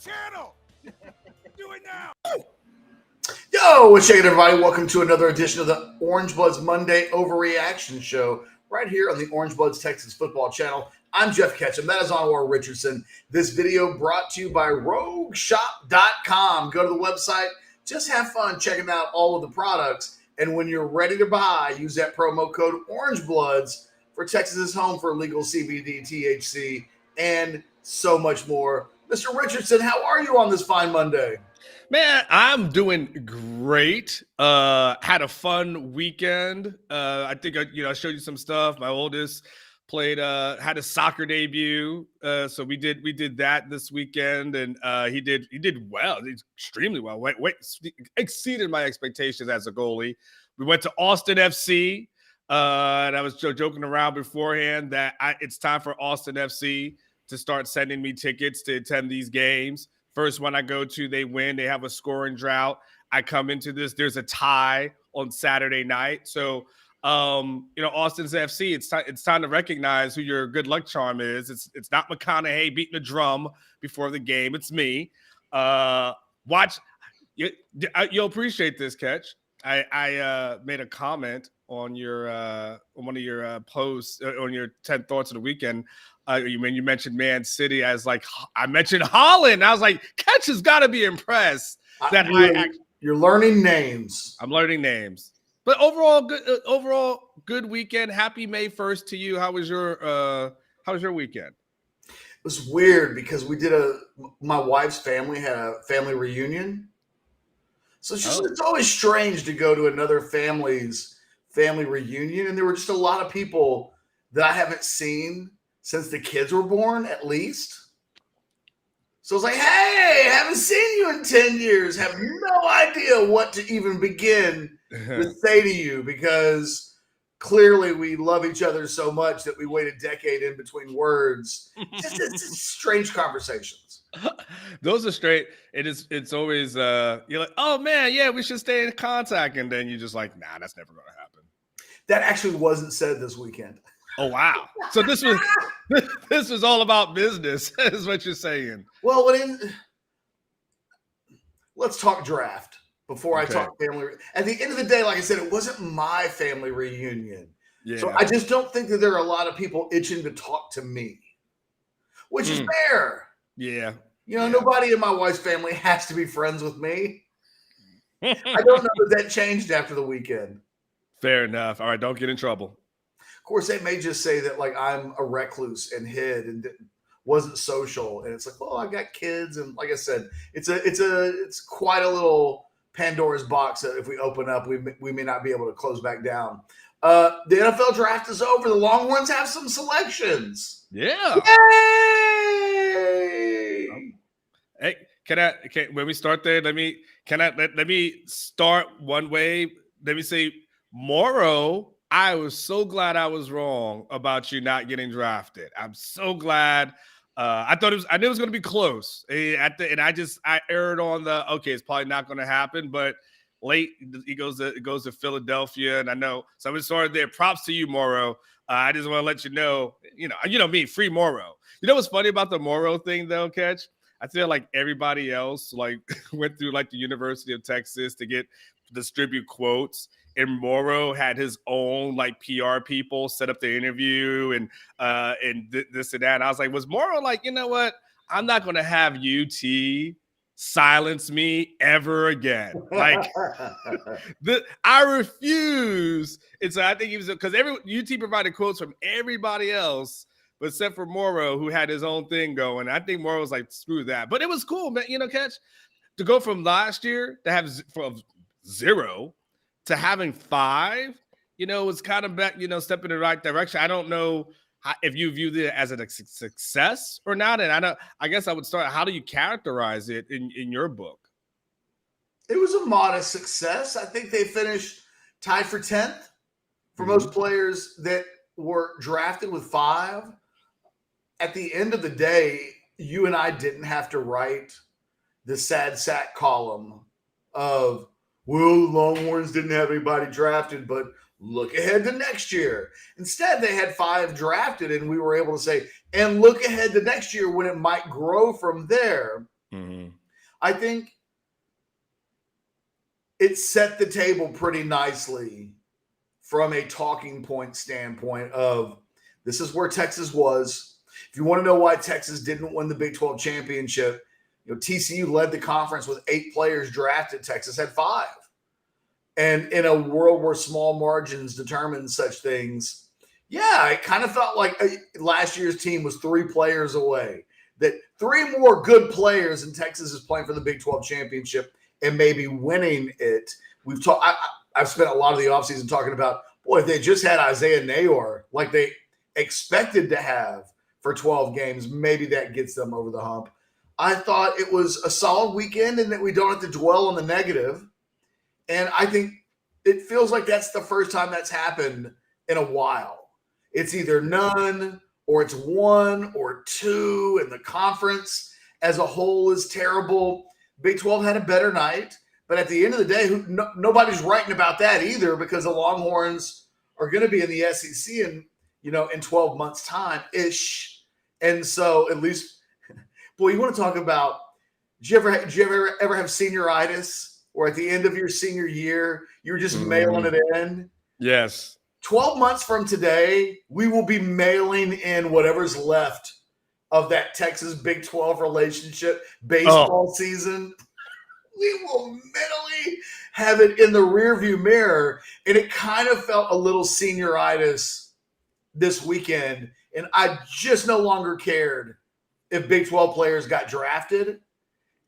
channel. Do it now. Yo, what's shaking, everybody? Welcome to another edition of the Orangebloods Monday Overreaction Show right here on the Orangebloods Texas Football Channel. I'm Jeff Ketchum. That is Anwar Richardson. This video brought to you by RogueShop.com. Go to the website. Just have fun checking out all of the products. And when you're ready to buy, use that promo code Orangebloods for Texas is home for legal CBD, THC, and so much more. Mr. Richardson, how are you on this fine Monday? Man, I'm doing great. Had a fun weekend. I think I showed you some stuff. My oldest played, had a soccer debut. So we did that this weekend, and he did well. He did extremely well. Exceeded my expectations as a goalie. We went to Austin FC, and I was joking around beforehand that it's time for Austin FC to start sending me tickets to attend these games. First one I go to, they win. They have a scoring drought. I come into this. There's a tie on Saturday night. So, Austin's FC, it's time to recognize who your good luck charm is. It's not McConaughey beating the drum before the game. It's me. You'll appreciate this, Catch. I made a comment on your on one of your posts on your 10 thoughts of the weekend. When you mentioned Man City, I mentioned Holland. I was like, Catch has got to be impressed that you're learning names. I'm learning names, but overall good weekend. Happy May 1st to you. How was your weekend? It was weird because my wife's family had a family reunion. So it's always strange to go to another family's family reunion. And there were just a lot of people that I haven't seen since the kids were born, at least. So it's like, hey, haven't seen you in 10 years. Have no idea what to even begin to say to you because clearly we love each other so much that we wait a decade in between words. Just strange conversations. Those are straight. It's always you're like, oh man, yeah, we should stay in contact, and then you're just like, nah, that's never gonna happen. That actually wasn't said this weekend. Oh wow! So this was all about business, is what you're saying. Well, let's talk draft before I talk family. At the end of the day, like I said, it wasn't my family reunion. Yeah. So I just don't think that there are a lot of people itching to talk to me, which is fair. Yeah. Nobody in my wife's family has to be friends with me. I don't know that changed after the weekend. Fair enough. All right, don't get in trouble. Of course, they may just say that like I'm a recluse and hid and wasn't social, and it's like, well, I got kids, and like I said, it's quite a little Pandora's box that if we open up, we may not be able to close back down. The NFL draft is over. The Longhorns have some selections. Yeah. Yay! Hey, when we start there, let me start one way. Let me say, Morrow, I was so glad I was wrong about you not getting drafted. I'm so glad. I knew it was going to be close. And I erred on it's probably not going to happen, but late it goes to Philadelphia, and I know so we started there. Props to you, Morrow. I just want to let you know, me, free Morrow. You know what's funny about the Morrow thing though, Catch? I feel like everybody else went through the University of Texas to distribute quotes, and Morrow had his own PR people set up the interview and this and that. And I was like, was Morrow you know what? I'm not going to have UT silence me ever again. I refuse. And so I think he was because UT provided quotes from everybody else, but except for Morrow, who had his own thing going. I think Morrow was like, screw that. But it was cool, man. Catch to go from last year to have from 0 to having 5. It's kind of back. Step in the right direction. I don't know if you view it as a success or not. And I guess I would start. How do you characterize it in your book? It was a modest success. I think they finished tied for 10th for most players that were drafted with 5. At the end of the day, you and I didn't have to write the sad sack column of, well, the Longhorns didn't have anybody drafted, but look ahead to next year. Instead, they had 5 drafted, and we were able to say, and look ahead to next year when it might grow from there. Mm-hmm. I think it set the table pretty nicely from a talking point standpoint of this is where Texas was. If you want to know why Texas didn't win the Big 12 championship, TCU led the conference with 8 players drafted. Texas had 5. And in a world where small margins determine such things, yeah, it kind of felt like last year's team was 3 players away. That 3 more good players and Texas is playing for the Big 12 championship and maybe winning it. I've spent a lot of the offseason talking about, boy, if they just had Isaiah Nayor like they expected to have for 12 games, maybe that gets them over the hump. I thought it was a solid weekend and that we don't have to dwell on the negative. And I think it feels like that's the first time that's happened in a while. It's either none or it's 1 or 2, and the conference as a whole is terrible. Big 12 had a better night, but at the end of the day, nobody's writing about that either because the Longhorns are going to be in the SEC in 12 months' time-ish. And so at least, boy, you want to talk about, did you ever have senioritis? Or at the end of your senior year, you were just mailing it in. Yes. 12 months from today, we will be mailing in whatever's left of that Texas Big 12 relationship baseball season. We will mentally have it in the rearview mirror. And it kind of felt a little senioritis this weekend. And I just no longer cared if Big 12 players got drafted.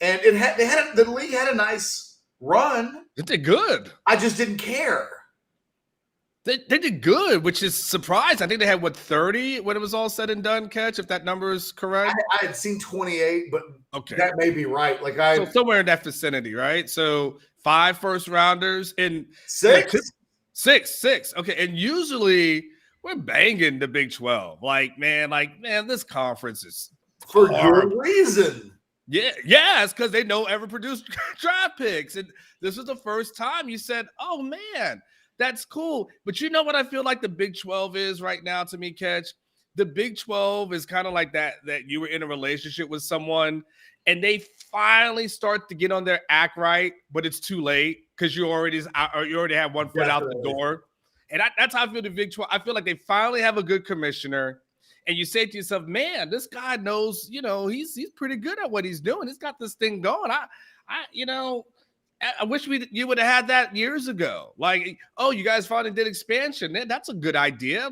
And the league had a nice run. They did good. I just didn't care. They did good, which is surprising. I think they had 30 when it was all said and done. Catch, if that number is correct. I had seen 28, but okay, that may be right. So somewhere in that vicinity, right? So 5 first rounders and 6. 6. Okay, and usually we're banging the Big 12. Man, this conference is for hard. Good reason. Yeah, it's because they know ever produced draft picks. And this was the first time you said, oh, man, that's cool. But you know what I feel like the Big 12 is right now to me, Catch? The Big 12 is kind of like that you were in a relationship with someone and they finally start to get on their act right, but it's too late because you already have one foot out the door. And that's how I feel the Big 12. I feel like they finally have a good commissioner. And you say to yourself, man, this guy knows, he's pretty good at what he's doing. He's got this thing going. I wish you would have had that years ago. You guys finally did expansion. That's a good idea.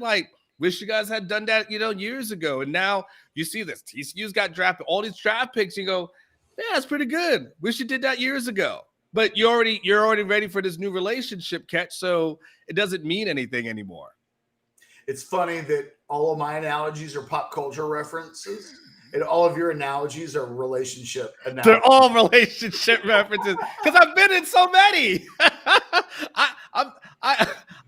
Wish you guys had done that, years ago. And now you see this. TCU's got drafted, all these draft picks. You go, yeah, that's pretty good. Wish you did that years ago. But you're already ready for this new relationship, Catch. So it doesn't mean anything anymore. It's funny that all of my analogies are pop culture references, and all of your analogies are relationship analogies. They're all relationship references because I've been in so many.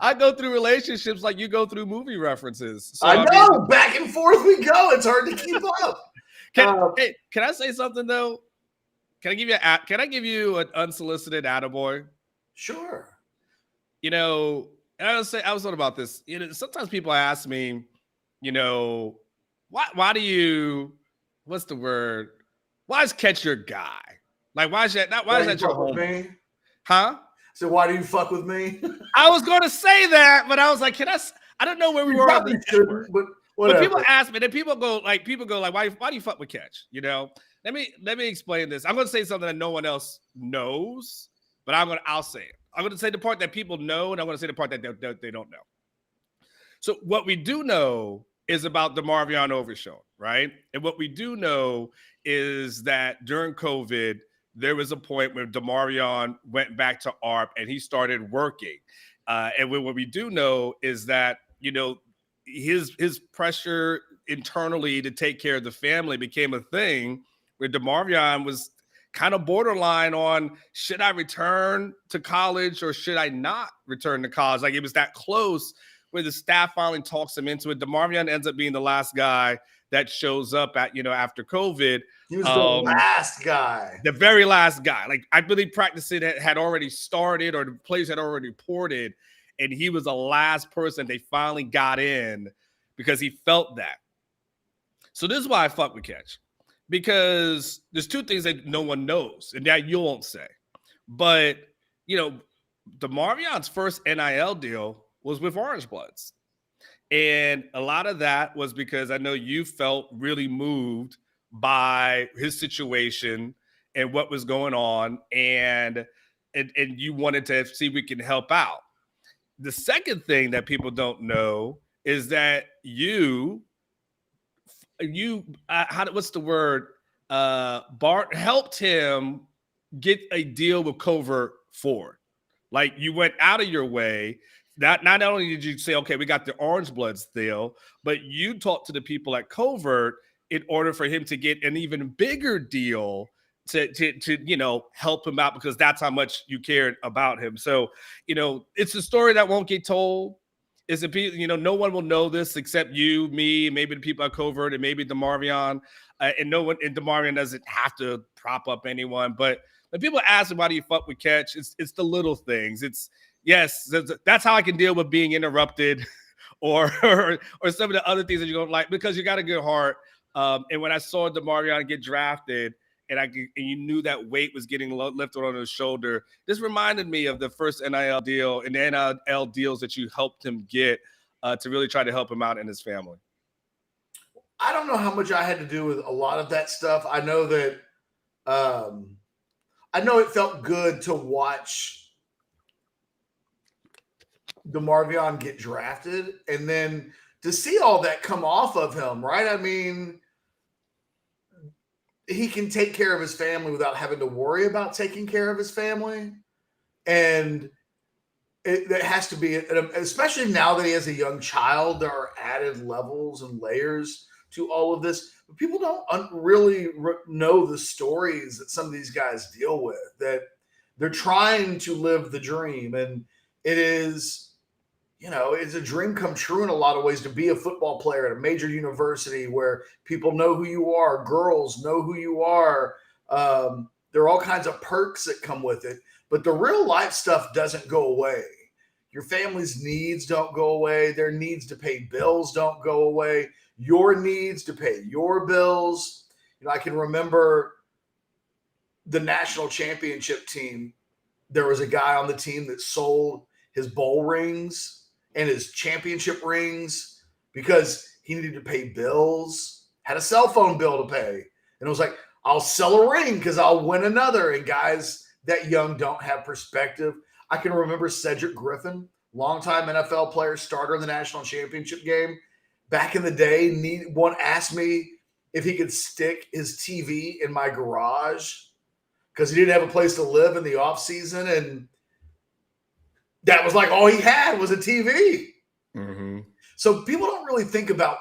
I go through relationships like you go through movie references. So, I know, back and forth we go. It's hard to keep up. Can I say something though? Can I give you an unsolicited attaboy? Sure. And I was thought about this. Sometimes people ask me, why do you? What's the word? Why is Catch your guy? Why is that? Why is that your home? Huh? So why do you fuck with me? I was going to say that, but I was like, I don't know where we were on the network. But people ask me, and people go, why do you fuck with Catch? Let me explain this. I'm going to say something that no one else knows, but I'll say it. I'm going to say the part that people know, and I'm going to say the part that they don't know. So what we do know is about DeMarvion Overshown, right? And what we do know is that during COVID, there was a point where DeMarvion went back to ARP and he started working. And what we do know is that, his pressure internally to take care of the family became a thing where DeMarvion was kind of borderline on, should I return to college or should I not return to college? It was that close where the staff finally talks him into it. DeMarvion ends up being the last guy that shows up after COVID. He was the last guy. The very last guy. I believe practicing had already started or the players had already reported, and he was the last person they finally got in because he felt that. So this is why I fuck with Catch. because there's two things that no one knows, and that you won't say. But, DeMarvion's first NIL deal was with Orangebloods. And a lot of that was because I know you felt really moved by his situation and what was going on, and you wanted to see if we can help out. The second thing that people don't know is that Bart helped him get a deal with Covert Ford. Like, you went out of your way. Not only did you say, okay, we got the Orangebloods deal, but you talked to the people at Covert in order for him to get an even bigger deal to help him out, because that's how much you cared about him. So, it's a story that won't get told. It's no one will know this except you, me, maybe the people at Covert, and maybe DeMarvion. And DeMarvion doesn't have to prop up anyone. But when people ask him, why do you fuck with Catch? It's the little things. Yes, that's how I can deal with being interrupted or some of the other things that you don't like, because you got a good heart. And when I saw DeMarvion get drafted, and you knew that weight was getting lifted on his shoulder, this reminded me of the first NIL deal and the NIL deals that you helped him get to really try to help him out and his family. I don't know how much I had to do with a lot of that stuff. I know that it felt good to watch DeMarvion get drafted and then to see all that come off of him, right? I mean, he can take care of his family without having to worry about taking care of his family. And it has to be, especially now that he has a young child, there are added levels and layers to all of this. But people don't really know the stories that some of these guys deal with, that they're trying to live the dream. And it is, it's a dream come true in a lot of ways to be a football player at a major university where people know who you are, girls know who you are. There are all kinds of perks that come with it, but the real life stuff doesn't go away. Your family's needs don't go away. Their needs to pay bills don't go away. Your needs to pay your bills. I can remember the national championship team. There was a guy on the team that sold his bowl rings and his championship rings because he needed to pay bills, had a cell phone bill to pay. And it was like, I'll sell a ring because I'll win another. And guys that young don't have perspective. I can remember Cedric Griffin, longtime NFL player, starter in the national championship game. Back in the day, one asked me if he could stick his TV in my garage because he didn't have a place to live in the offseason. And that was like all he had was a TV. Mm-hmm. So people don't really think about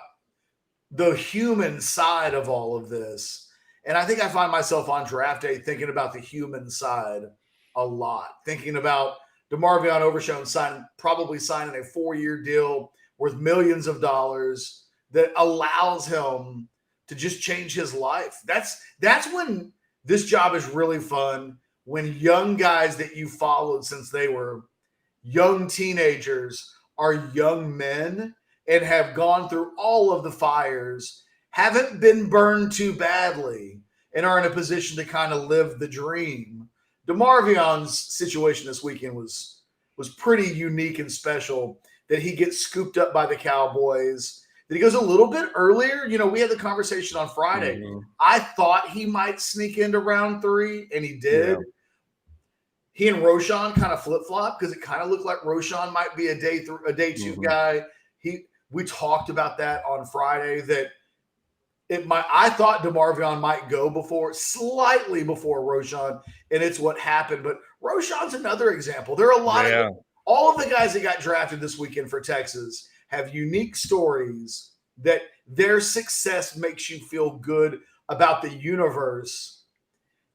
the human side of all of this. And I think I find myself on draft day thinking about the human side a lot, thinking about DeMarvion Overshown probably signing a 4-year deal worth millions of dollars that allows him to just change his life. That's when this job is really fun, when young guys that you followed since they were young teenagers are young men and have gone through all of the fires, haven't been burned too badly, and are in a position to kind of live the dream. DeMarvion's situation this weekend was pretty unique and special, that he gets scooped up by the Cowboys, that he goes a little bit earlier. We had the conversation on Friday. Mm-hmm. I thought he might sneak into round 3, and he did. Yeah. He and Roschon kind of flip-flop because it kind of looked like Roschon might be a day 2 Mm-hmm. guy. We talked about that on Friday, that I thought DeMarvion might go slightly before Roschon, and it's what happened. But Roschon's another example. There are a lot of all of the guys that got drafted this weekend for Texas have unique stories that their success makes you feel good about the universe.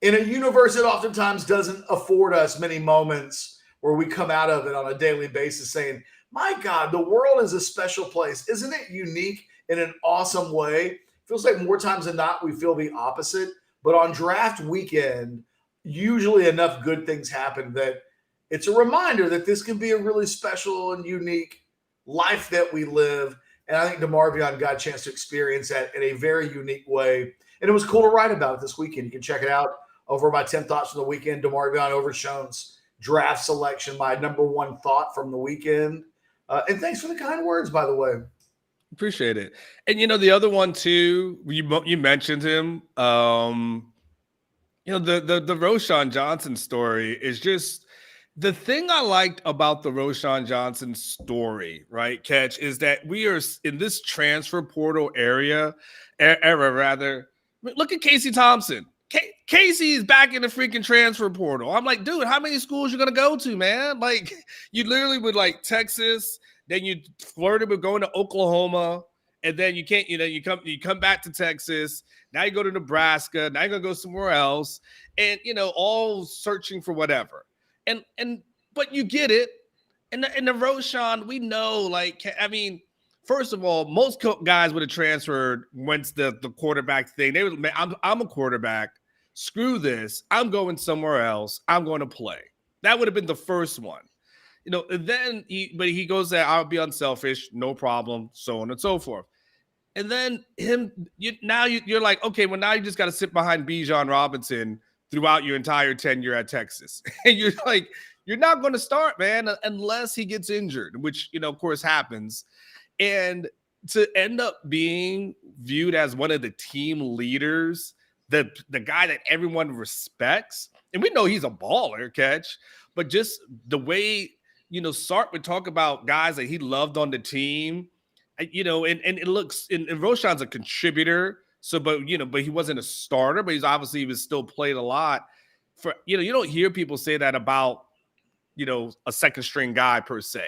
In a universe that oftentimes doesn't afford us many moments where we come out of it on a daily basis saying, my God, the world is a special place. Isn't it unique in an awesome way? Feels like more times than not, we feel the opposite. But on draft weekend, usually enough good things happen that it's a reminder that this can be a really special and unique life that we live. And I think DeMarvion got a chance to experience that in a very unique way. And it was cool to write about it this weekend. You can check it out over my 10 thoughts from the weekend. DeMarvion Overshone's draft selection, my number one thought from the weekend. And thanks for the kind words, by the way. Appreciate it. And, the other one, too, you mentioned him. The Roschon Johnson story is just the thing I liked about the Roschon Johnson story, right, Catch, is that we are in this transfer portal era, rather. Look at Casey Thompson. Casey is back in the freaking transfer portal. I'm like, dude, how many schools you going to go to, man? Like, you literally would like Texas, then you flirted with going to Oklahoma, and then you can't, you come back to Texas. Now you go to Nebraska. Now you're going to go somewhere else, and, all searching for whatever. But you get it. And the Roschon, we know, first of all, most guys would have transferred once the quarterback thing. They would, I'm a quarterback. Screw this. I'm going somewhere else. I'm going to play. That would have been the first one. Then he goes there, I'll be unselfish, no problem, so on and so forth. And then you're like, okay, well, now you just got to sit behind Bijan Robinson throughout your entire tenure at Texas. And you're like, you're not going to start, man, unless he gets injured, which, of course, happens. And to end up being viewed as one of the team leaders, the guy that everyone respects, and we know he's a baller, Catch, but just the way, Sark would talk about guys that he loved on the team, and it looks, and Roschon's a contributor, so, but he wasn't a starter, but he was still played a lot. For, you don't hear people say that about, a second string guy per se.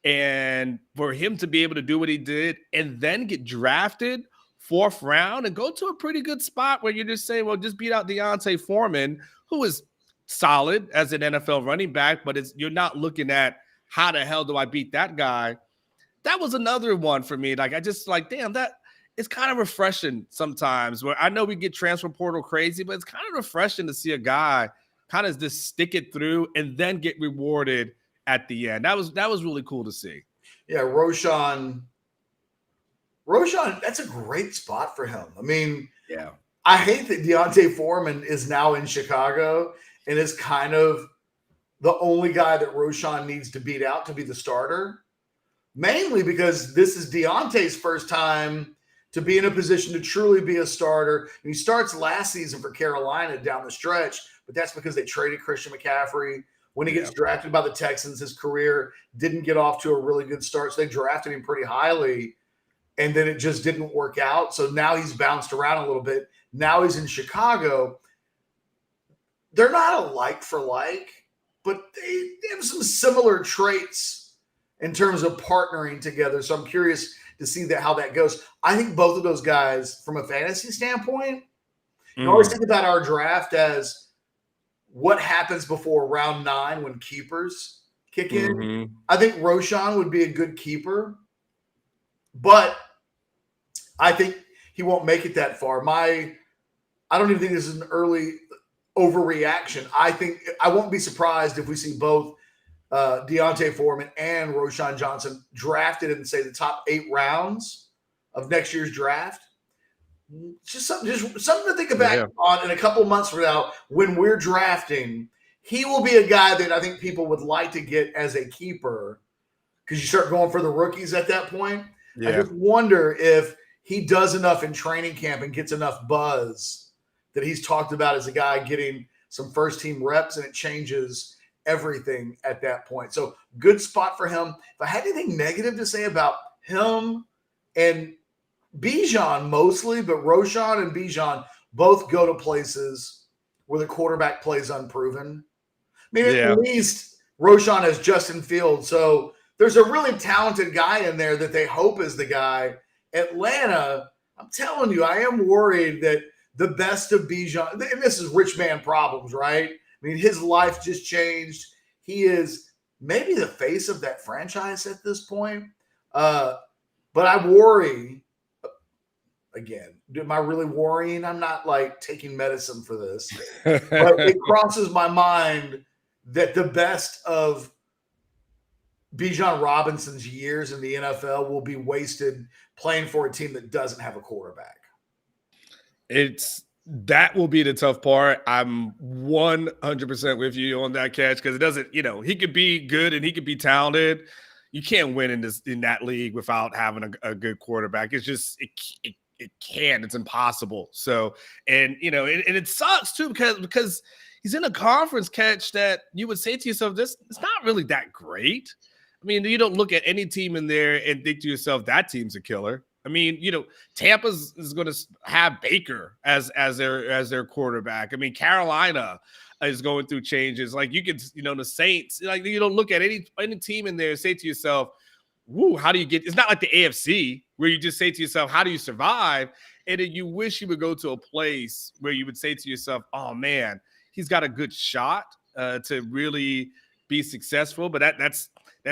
And for him to be able to do what he did and then get drafted 4th round and go to a pretty good spot where you're just saying, well, just beat out Deontay Foreman, who is solid as an NFL running back, but you're not looking at how the hell do I beat that guy? That was another one for me. Like, I just damn, that it's kind of refreshing sometimes, where I know we get transfer portal crazy, but it's kind of refreshing to see a guy kind of just stick it through and then get rewarded at the end. That was really cool to see. Yeah, Roschon, that's a great spot for him. I mean, yeah, I hate that Deontay Foreman is now in Chicago and is kind of the only guy that Roschon needs to beat out to be the starter, mainly because this is Deontay's first time to be in a position to truly be a starter. And he starts last season for Carolina down the stretch, but that's because they traded Christian McCaffrey. When he gets drafted by the Texans, his career didn't get off to a really good start. So they drafted him pretty highly, and then it just didn't work out. So now he's bounced around a little bit. Now he's in Chicago. They're not a like for like, but they have some similar traits in terms of partnering together. So I'm curious to see how that goes. I think both of those guys, from a fantasy standpoint, you always think about our draft as what happens before round 9 when keepers kick in. Mm-hmm. I think Roschon would be a good keeper, but I think he won't make it that far. I don't even think this is an early overreaction. I think I won't be surprised if we see both Deontay Foreman and Roschon Johnson drafted in, say, the top 8 rounds of next year's draft. Just something to think back on in a couple of months from now when we're drafting. He will be a guy that I think people would like to get as a keeper because you start going for the rookies at that point. Yeah. I just wonder if he does enough in training camp and gets enough buzz that he's talked about as a guy getting some first-team reps, and it changes everything at that point. So good spot for him. If I had anything negative to say about him and Bijan mostly, but Roschon and Bijan both go to places where the quarterback plays unproven. I mean, at least Roschon has Justin Fields. So there's a really talented guy in there that they hope is the guy. Atlanta, I'm telling you, I am worried that the best of Bijan, and this is rich man problems, right? I mean, his life just changed. He is maybe the face of that franchise at this point. But I worry. Again, am I really worrying? I'm not taking medicine for this, but it crosses my mind that the best of Bijan Robinson's years in the NFL will be wasted playing for a team that doesn't have a quarterback. That will be the tough part. I'm 100% with you on that catch because it doesn't, he could be good and he could be talented. You can't win in that league without having a good quarterback. It's just it can't. It's impossible. So and it sucks too because he's in a conference catch that you would say to yourself, this it's not really that great. I mean, you don't look at any team in there and think to yourself that team's a killer. I mean, Tampa is going to have Baker as their quarterback. I mean, Carolina is going through changes. Like you could, the Saints. Like you don't look at any team in there and say to yourself, "Woo, how do you get?" It's not like the AFC where you just say to yourself, "How do you survive?" And then you wish you would go to a place where you would say to yourself, "Oh man, he's got a good shot to really be successful." But that's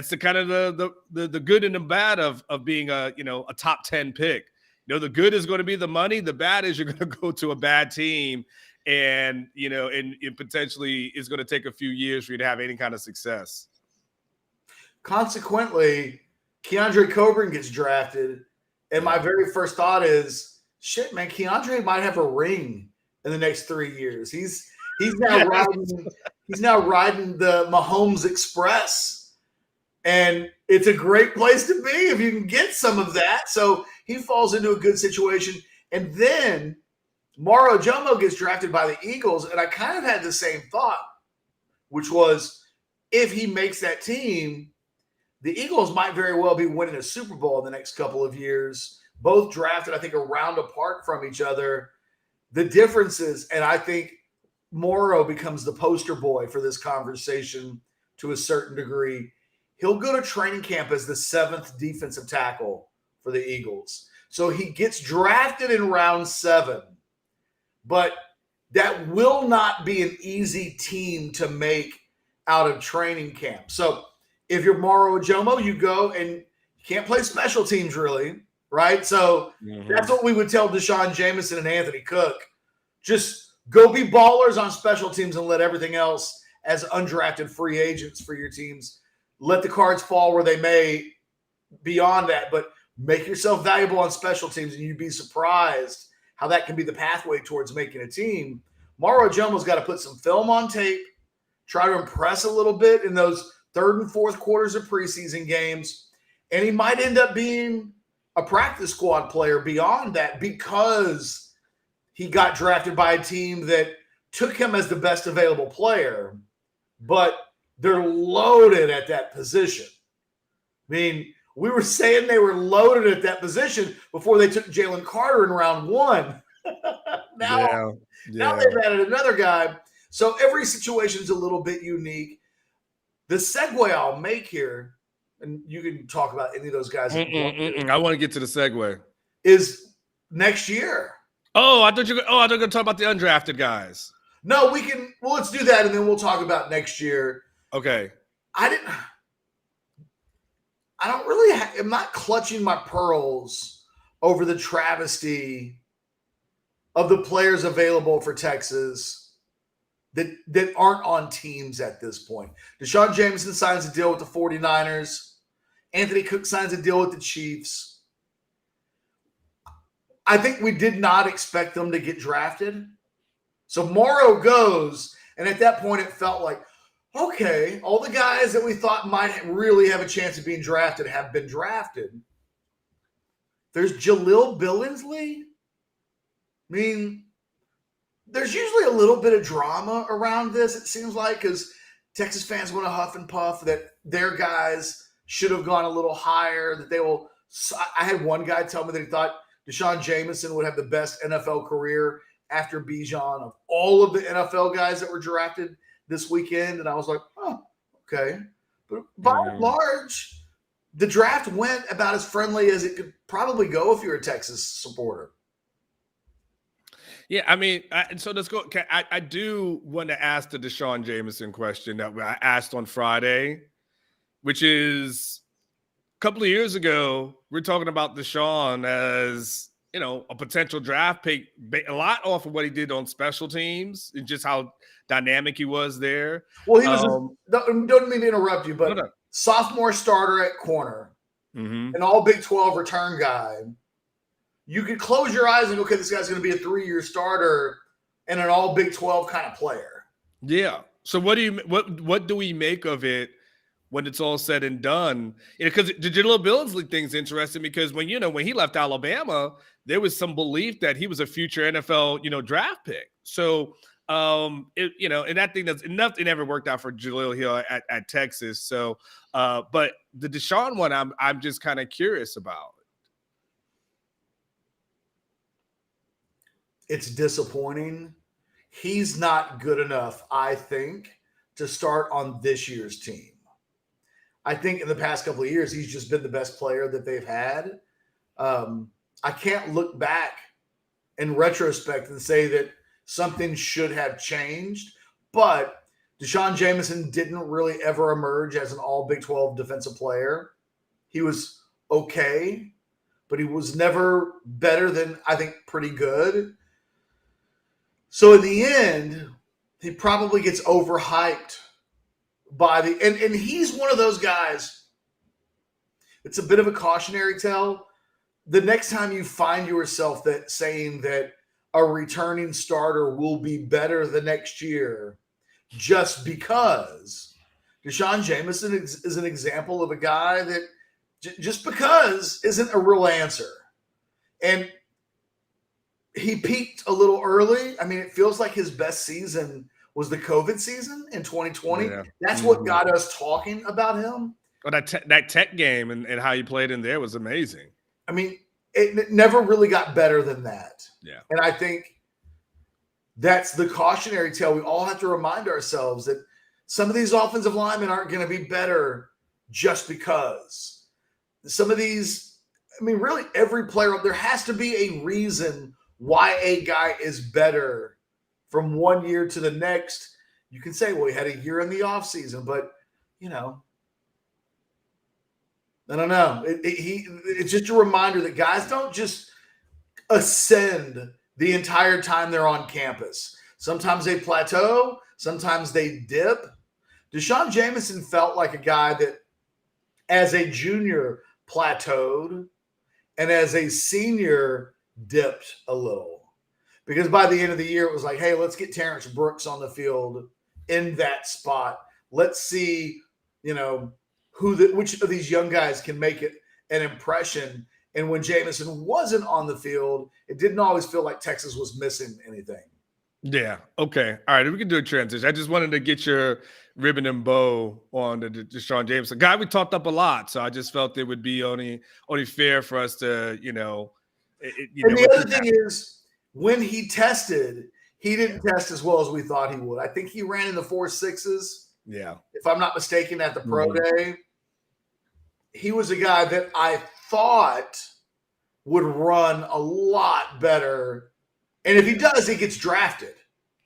the kind of the good and the bad of being a top 10 pick. The good is going to be the money. The bad is you're going to go to a bad team, and it potentially is going to take a few years for you to have any kind of success. Consequently, Keandre Coburn gets drafted, and my very first thought is, shit, man, Keandre might have a ring in the next 3 years. He's now riding the Mahomes Express. And it's a great place to be if you can get some of that. So he falls into a good situation. And then Moro Ojomo gets drafted by the Eagles. And I kind of had the same thought, which was if he makes that team, the Eagles might very well be winning a Super Bowl in the next couple of years. Both drafted, I think, a round apart from each other. The differences, and I think Moro becomes the poster boy for this conversation to a certain degree. He'll go to training camp as the 7th defensive tackle for the Eagles. So he gets drafted in round 7. But that will not be an easy team to make out of training camp. So if you're Moro Ojomo, you go and you can't play special teams really, right? So that's what we would tell DeShon, Jamison, and Anthony Cook. Just go be ballers on special teams and let everything else as undrafted free agents for your teams. Let the cards fall where they may beyond that, but make yourself valuable on special teams, and you'd be surprised how that can be the pathway towards making a team. Moro Ojomo's got to put some film on tape, try to impress a little bit in those 3rd and 4th quarters of preseason games, and he might end up being a practice squad player beyond that because he got drafted by a team that took him as the best available player, but they're loaded at that position. I mean, we were saying they were loaded at that position before they took Jalen Carter in round 1. Now they've added another guy. So every situation is a little bit unique. The segue I'll make here, and you can talk about any of those guys. I want to get to the segue. Is next year. I thought you were going to talk about the undrafted guys. No, we can. Well, let's do that, and then we'll talk about next year. Okay. I'm not clutching my pearls over the travesty of the players available for Texas that aren't on teams at this point. DeShon Jamison signs a deal with the 49ers. Anthony Cook signs a deal with the Chiefs. I think we did not expect them to get drafted. So Moro goes, and at that point it felt like, okay, all the guys that we thought might really have a chance of being drafted have been drafted. There's Jaleel Billingsley. I mean, there's usually a little bit of drama around this, it seems like, because Texas fans want to huff and puff that their guys should have gone a little higher, that they will. I had one guy tell me that he thought DeShon Jamison would have the best NFL career after Bijan of all of the NFL guys that were drafted this weekend. And I was like, oh, okay. But by and large, the draft went about as friendly as it could probably go if you're a Texas supporter. Yeah, I mean, so let's go. I do want to ask the DeShon Jamison question that I asked on Friday, which is a couple of years ago, we're talking about DeShon as, a potential draft pick, a lot off of what he did on special teams and just how dynamic he was there. Well, he was don't mean to interrupt you, but sophomore starter at corner, an all Big 12 return guy, you could close your eyes and go, okay, this guy's going to be a 3-year starter and an all Big 12 kind of player. Yeah. So what do we make of it when it's all said and done? Because the Jaleel Billingsley thing's interesting because when he left Alabama, there was some belief that he was a future NFL, draft pick. So, and that thing nothing ever worked out for Jaleel here at Texas. So, but the DeShon one, I'm just kind of curious about. It's disappointing. He's not good enough, I think, to start on this year's team. I think in the past couple of years, he's just been the best player that they've had. I can't look back in retrospect and say that something should have changed, but DeShon Jamison didn't really ever emerge as an all Big 12 defensive player. He was okay, but he was never better than, I think, pretty good. So in the end, he probably gets overhyped by and he's one of those guys. It's a bit of a cautionary tale. The next time you find yourself saying that a returning starter will be better the next year just because, DeShon Jamison is an example of a guy that just because isn't a real answer. And he peaked a little early. I mean, it feels like his best season was the COVID season in 2020. Yeah. That's what got us talking about him. Well, that Tech game and how he played in there was amazing. I mean, it never really got better than that. Yeah. And I think that's the cautionary tale. We all have to remind ourselves that some of these offensive linemen aren't going to be better just because. Some of these, I mean, really every player, there has to be a reason why a guy is better from one year to the next. You can say, well, he had a year in the offseason, but, I don't know. It's just a reminder that guys don't just ascend the entire time they're on campus. Sometimes they plateau. Sometimes they dip. DeShon Jamison felt like a guy that as a junior plateaued and as a senior dipped a little, because by the end of the year, it was like, hey, let's get Terrence Brooks on the field in that spot. Let's see, which of these young guys can make it an impression. And when Jamison wasn't on the field, it didn't always feel like Texas was missing anything. Yeah. Okay. All right. We can do a transition. I just wanted to get your ribbon and bow on the DeShon Jamison guy. We talked up a lot, so I just felt it would be only fair for us to, and the other thing is, when he tested, he didn't test as well as we thought he would. I think he ran in the 4.6s. Yeah. If I'm not mistaken, at the pro day. He was a guy that I thought would run a lot better. And if he does, he gets drafted.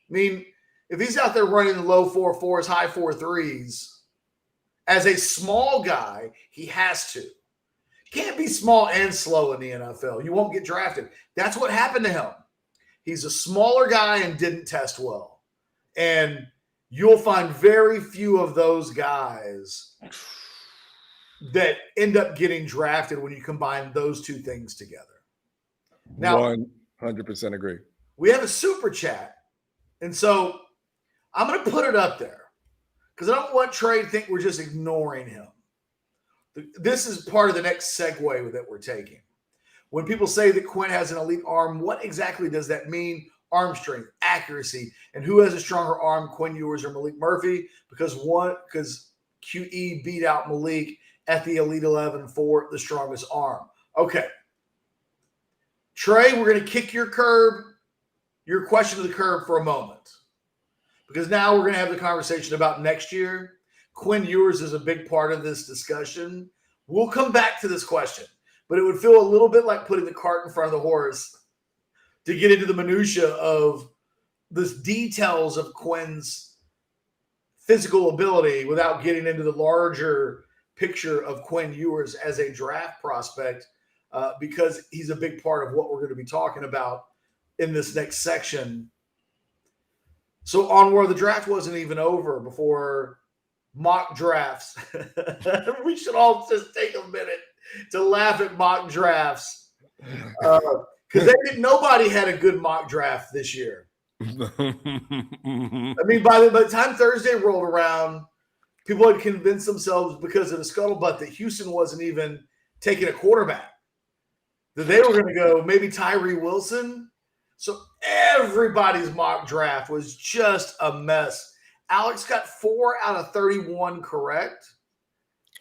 I mean, if he's out there running the low 4.4s, high 4.3s, as a small guy, he has to. Can't be small and slow in the NFL. You won't get drafted. That's what happened to him. He's a smaller guy and didn't test well. And you'll find very few of those guys that end up getting drafted when you combine those two things together. Now, 100% agree. We have a super chat. And so I'm going to put it up there because I don't want Trey to think we're just ignoring him. This is part of the next segue that we're taking. When people say that Quinn has an elite arm, what exactly does that mean? Arm strength, accuracy, and who has a stronger arm, Quinn Ewers or Maalik Murphy? Because QE beat out Maalik at the Elite 11 for the strongest arm. Okay. Trey, we're going to kick your question to the curb for a moment. Because now we're going to have the conversation about next year. Quinn Ewers is a big part of this discussion. We'll come back to this question, but it would feel a little bit like putting the cart in front of the horse to get into the minutia of the details of Quinn's physical ability without getting into the larger picture of Quinn Ewers as a draft prospect, because he's a big part of what we're going to be talking about in this next section. So on where the draft wasn't even over before mock drafts. We should all just take a minute to laugh at mock drafts because nobody had a good mock draft this year. I mean, by the time Thursday rolled around, people had convinced themselves because of the scuttlebutt that Houston wasn't even taking a quarterback, that they were going to go maybe Tyree Wilson. So everybody's mock draft was just a mess. Alex got 4 out of 31 correct.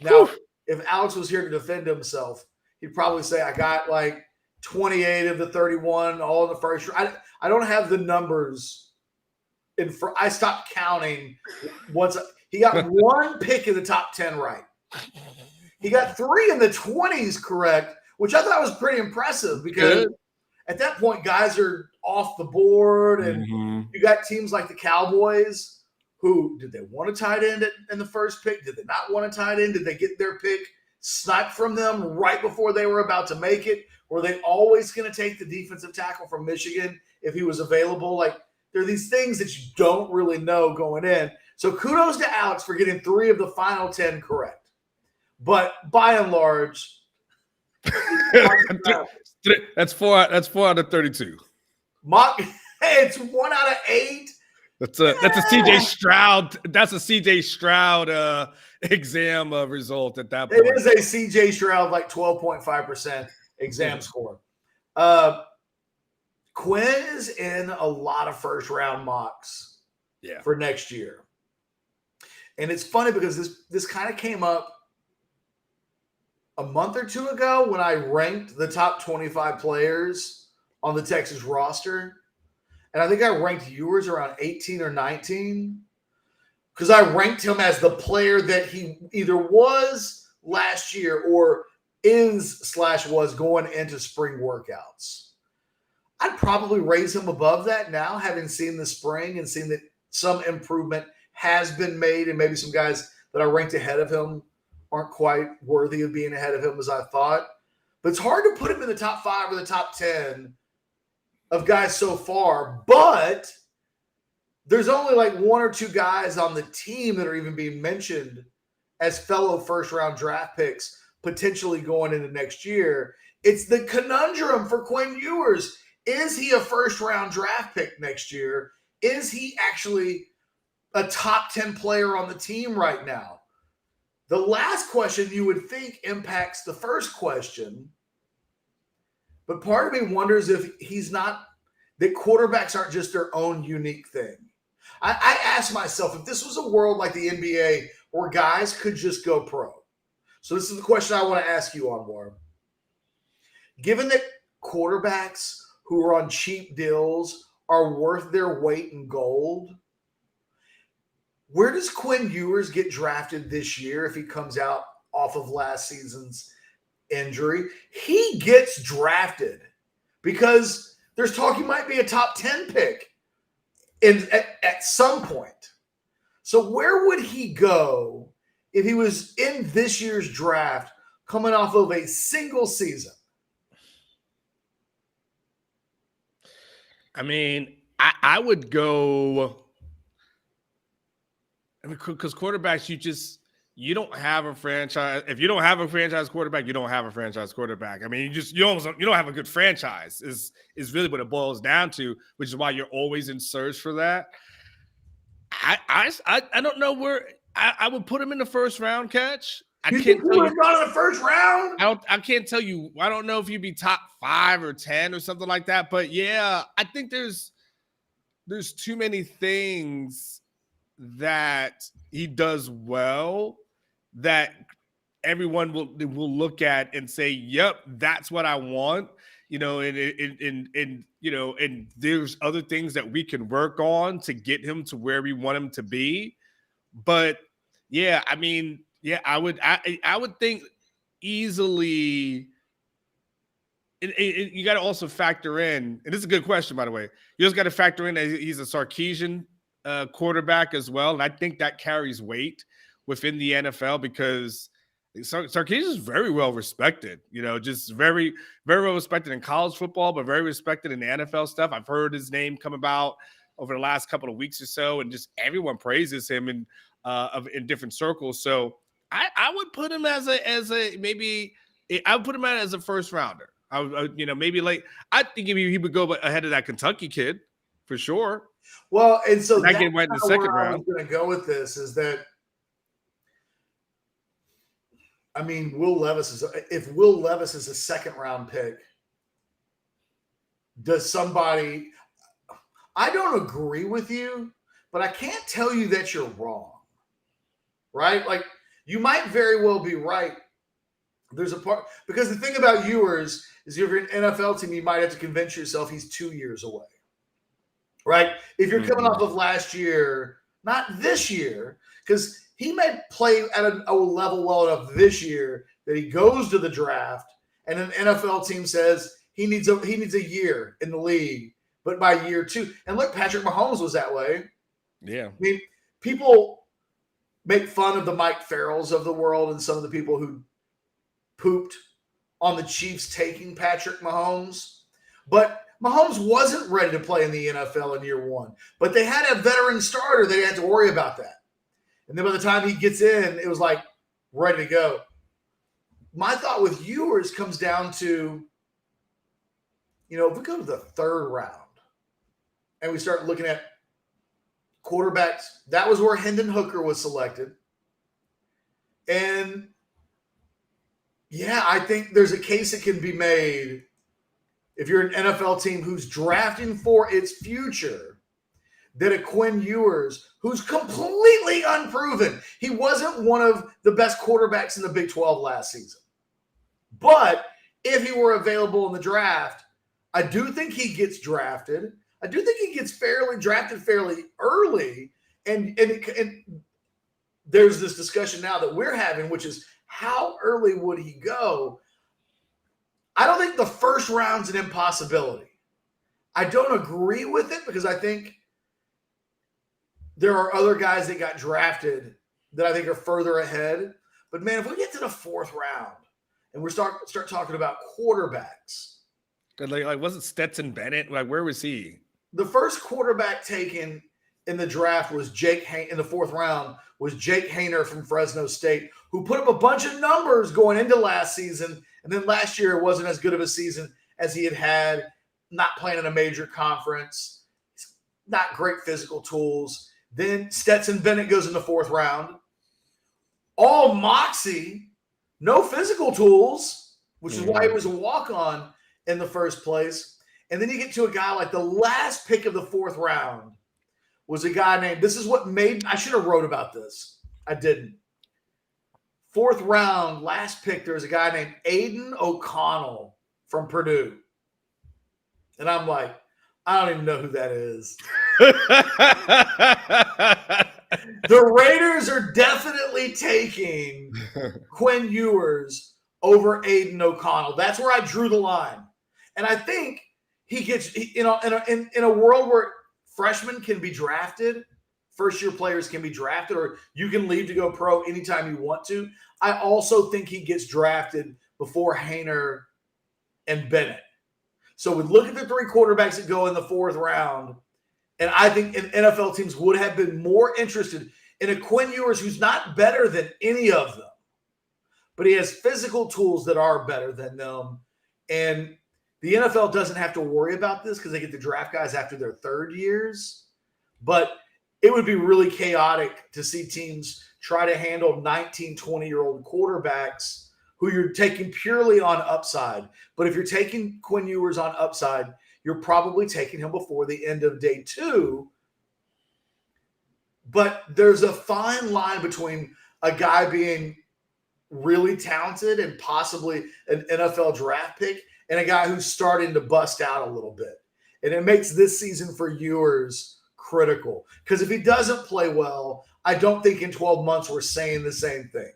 Now, if Alex was here to defend himself, he'd probably say, I got like 28 of the 31, all in the first round. I don't have the numbers. I stopped counting once. He got 1 pick in the top 10 right. He got 3 in the 20s correct, which I thought was pretty impressive because at that point, guys are off the board, and you got teams like the Cowboys who, did they want a tight end in the first pick? Did they not want a tight end? Did they get their pick sniped from them right before they were about to make it? Were they always going to take the defensive tackle from Michigan if he was available? Like, there are these things that you don't really know going in. So kudos to Alex for getting 3 of the final 10 correct. But by and large, that's 4 out of 32. It's 1 out of 8. That's a CJ Stroud. That's a CJ Stroud exam result at that point. It is a CJ Stroud like 12.5% exam score. Quinn is in a lot of first round mocks for next year. And it's funny because this kind of came up a month or 2 ago when I ranked the top 25 players on the Texas roster. And I think I ranked Ewers around 18 or 19 because I ranked him as the player that he either was last year or was going into spring workouts. I'd probably raise him above that now, having seen the spring and seen that some improvement has been made, and maybe some guys that I ranked ahead of him aren't quite worthy of being ahead of him as I thought. But it's hard to put him in the top 5 or the top 10 of guys so far, but there's only like 1 or 2 guys on the team that are even being mentioned as fellow first-round draft picks potentially going into next year. It's the conundrum for Quinn Ewers. Is he a first-round draft pick next year? Is he actually a top 10 player on the team right now? The last question you would think impacts the first question, but part of me wonders if he's not, that quarterbacks aren't just their own unique thing. I ask myself, if this was a world like the NBA where guys could just go pro. So this is the question I want to ask you, Anwar. Given that quarterbacks who are on cheap deals are worth their weight in gold, where does Quinn Ewers get drafted this year if he comes out off of last season's injury? He gets drafted because there's talk he might be a top 10 pick at some point. So where would he go if he was in this year's draft coming off of a single season? I mean, I would go, because quarterbacks, you don't have a franchise. If you don't have a franchise quarterback, you don't have a franchise quarterback. I mean, you don't have a good franchise is really what it boils down to, which is why you're always in search for that. I don't know where I would put him in the first round, Catch. I You can't think tell he you. would have gone in the first round? I can't tell you. I don't know if you'd be top 5 or 10 or something like that. But yeah, I think there's too many things that he does well that everyone will look at and say, "Yep, that's what I want." You know, and there's other things that we can work on to get him to where we want him to be. But yeah, I mean, yeah, I would think easily. You got to also factor in, and this is a good question, by the way. You just got to factor in that he's a Sarkisian quarterback as well, and I think that carries weight within the NFL because Sarkisian is very well respected. You know, just very, very well respected in college football, but very respected in the NFL stuff. I've heard his name come about over the last couple of weeks or so, and just everyone praises him. And in different circles. So I would put him as a maybe I would put him as a first rounder. I would, maybe like I think he would go ahead of that Kentucky kid for sure. Well, and so I get right in the second round. I was going to go with this is that, I mean, if Will Levis is a second round pick, does somebody? I don't agree with you, but I can't tell you that you're wrong, right? Like you might very well be right. There's a part because the thing about Ewers is if you're an NFL team, you might have to convince yourself he's 2 years away. Right? If you're coming off of last year, not this year, because he may play at a level well enough this year that he goes to the draft and an NFL team says he needs a year in the league, but by year 2. And look, Patrick Mahomes was that way. Yeah. I mean, people make fun of the Mike Farrells of the world and some of the people who pooped on the Chiefs taking Patrick Mahomes, but Mahomes wasn't ready to play in the NFL in year 1, but they had a veteran starter. They didn't have to worry about that. And then by the time he gets in, it was like ready to go. My thought with Ewers comes down to, if we go to the third round and we start looking at quarterbacks, that was where Hendon Hooker was selected. And yeah, I think there's a case that can be made if you're an NFL team who's drafting for its future, that a Quinn Ewers, who's completely unproven, he wasn't one of the best quarterbacks in the Big 12 last season. But if he were available in the draft, I do think he gets drafted. I do think he gets drafted fairly early. And there's this discussion now that we're having, which is how early would he go? I don't think the first round's an impossibility. I don't agree with it because I think there are other guys that got drafted that I think are further ahead. But man, if we get to the fourth round and we start talking about quarterbacks, like wasn't Stetson Bennett? Like where was he? The first quarterback taken in the draft was in the fourth round was Jake Haener from Fresno State, who put up a bunch of numbers going into last season. And then last year, it wasn't as good of a season as he had, not playing in a major conference, not great physical tools. Then Stetson Bennett goes in the fourth round. All moxie, no physical tools, which is why he was a walk-on in the first place. And then you get to a guy like the last pick of the fourth round was a guy named, I should have wrote about this. I didn't. Fourth round, last pick, there was a guy named Aiden O'Connell from Purdue. And I'm like, I don't even know who that is. The Raiders are definitely taking Quinn Ewers over Aiden O'Connell. That's where I drew the line. And I think he gets, in a world where freshmen can be drafted, first-year players can be drafted, or you can leave to go pro anytime you want to. I also think he gets drafted before Haener and Bennett. So we look at the three quarterbacks that go in the fourth round, and I think NFL teams would have been more interested in a Quinn Ewers who's not better than any of them, but he has physical tools that are better than them. And the NFL doesn't have to worry about this because they get to draft guys after their third years. But it would be really chaotic to see teams try to handle 19, 20-year-old quarterbacks who you're taking purely on upside. But if you're taking Quinn Ewers on upside, you're probably taking him before the end of day 2. But there's a fine line between a guy being really talented and possibly an NFL draft pick and a guy who's starting to bust out a little bit. And it makes this season for Ewers critical. Because if he doesn't play well, I don't think in 12 months we're saying the same thing.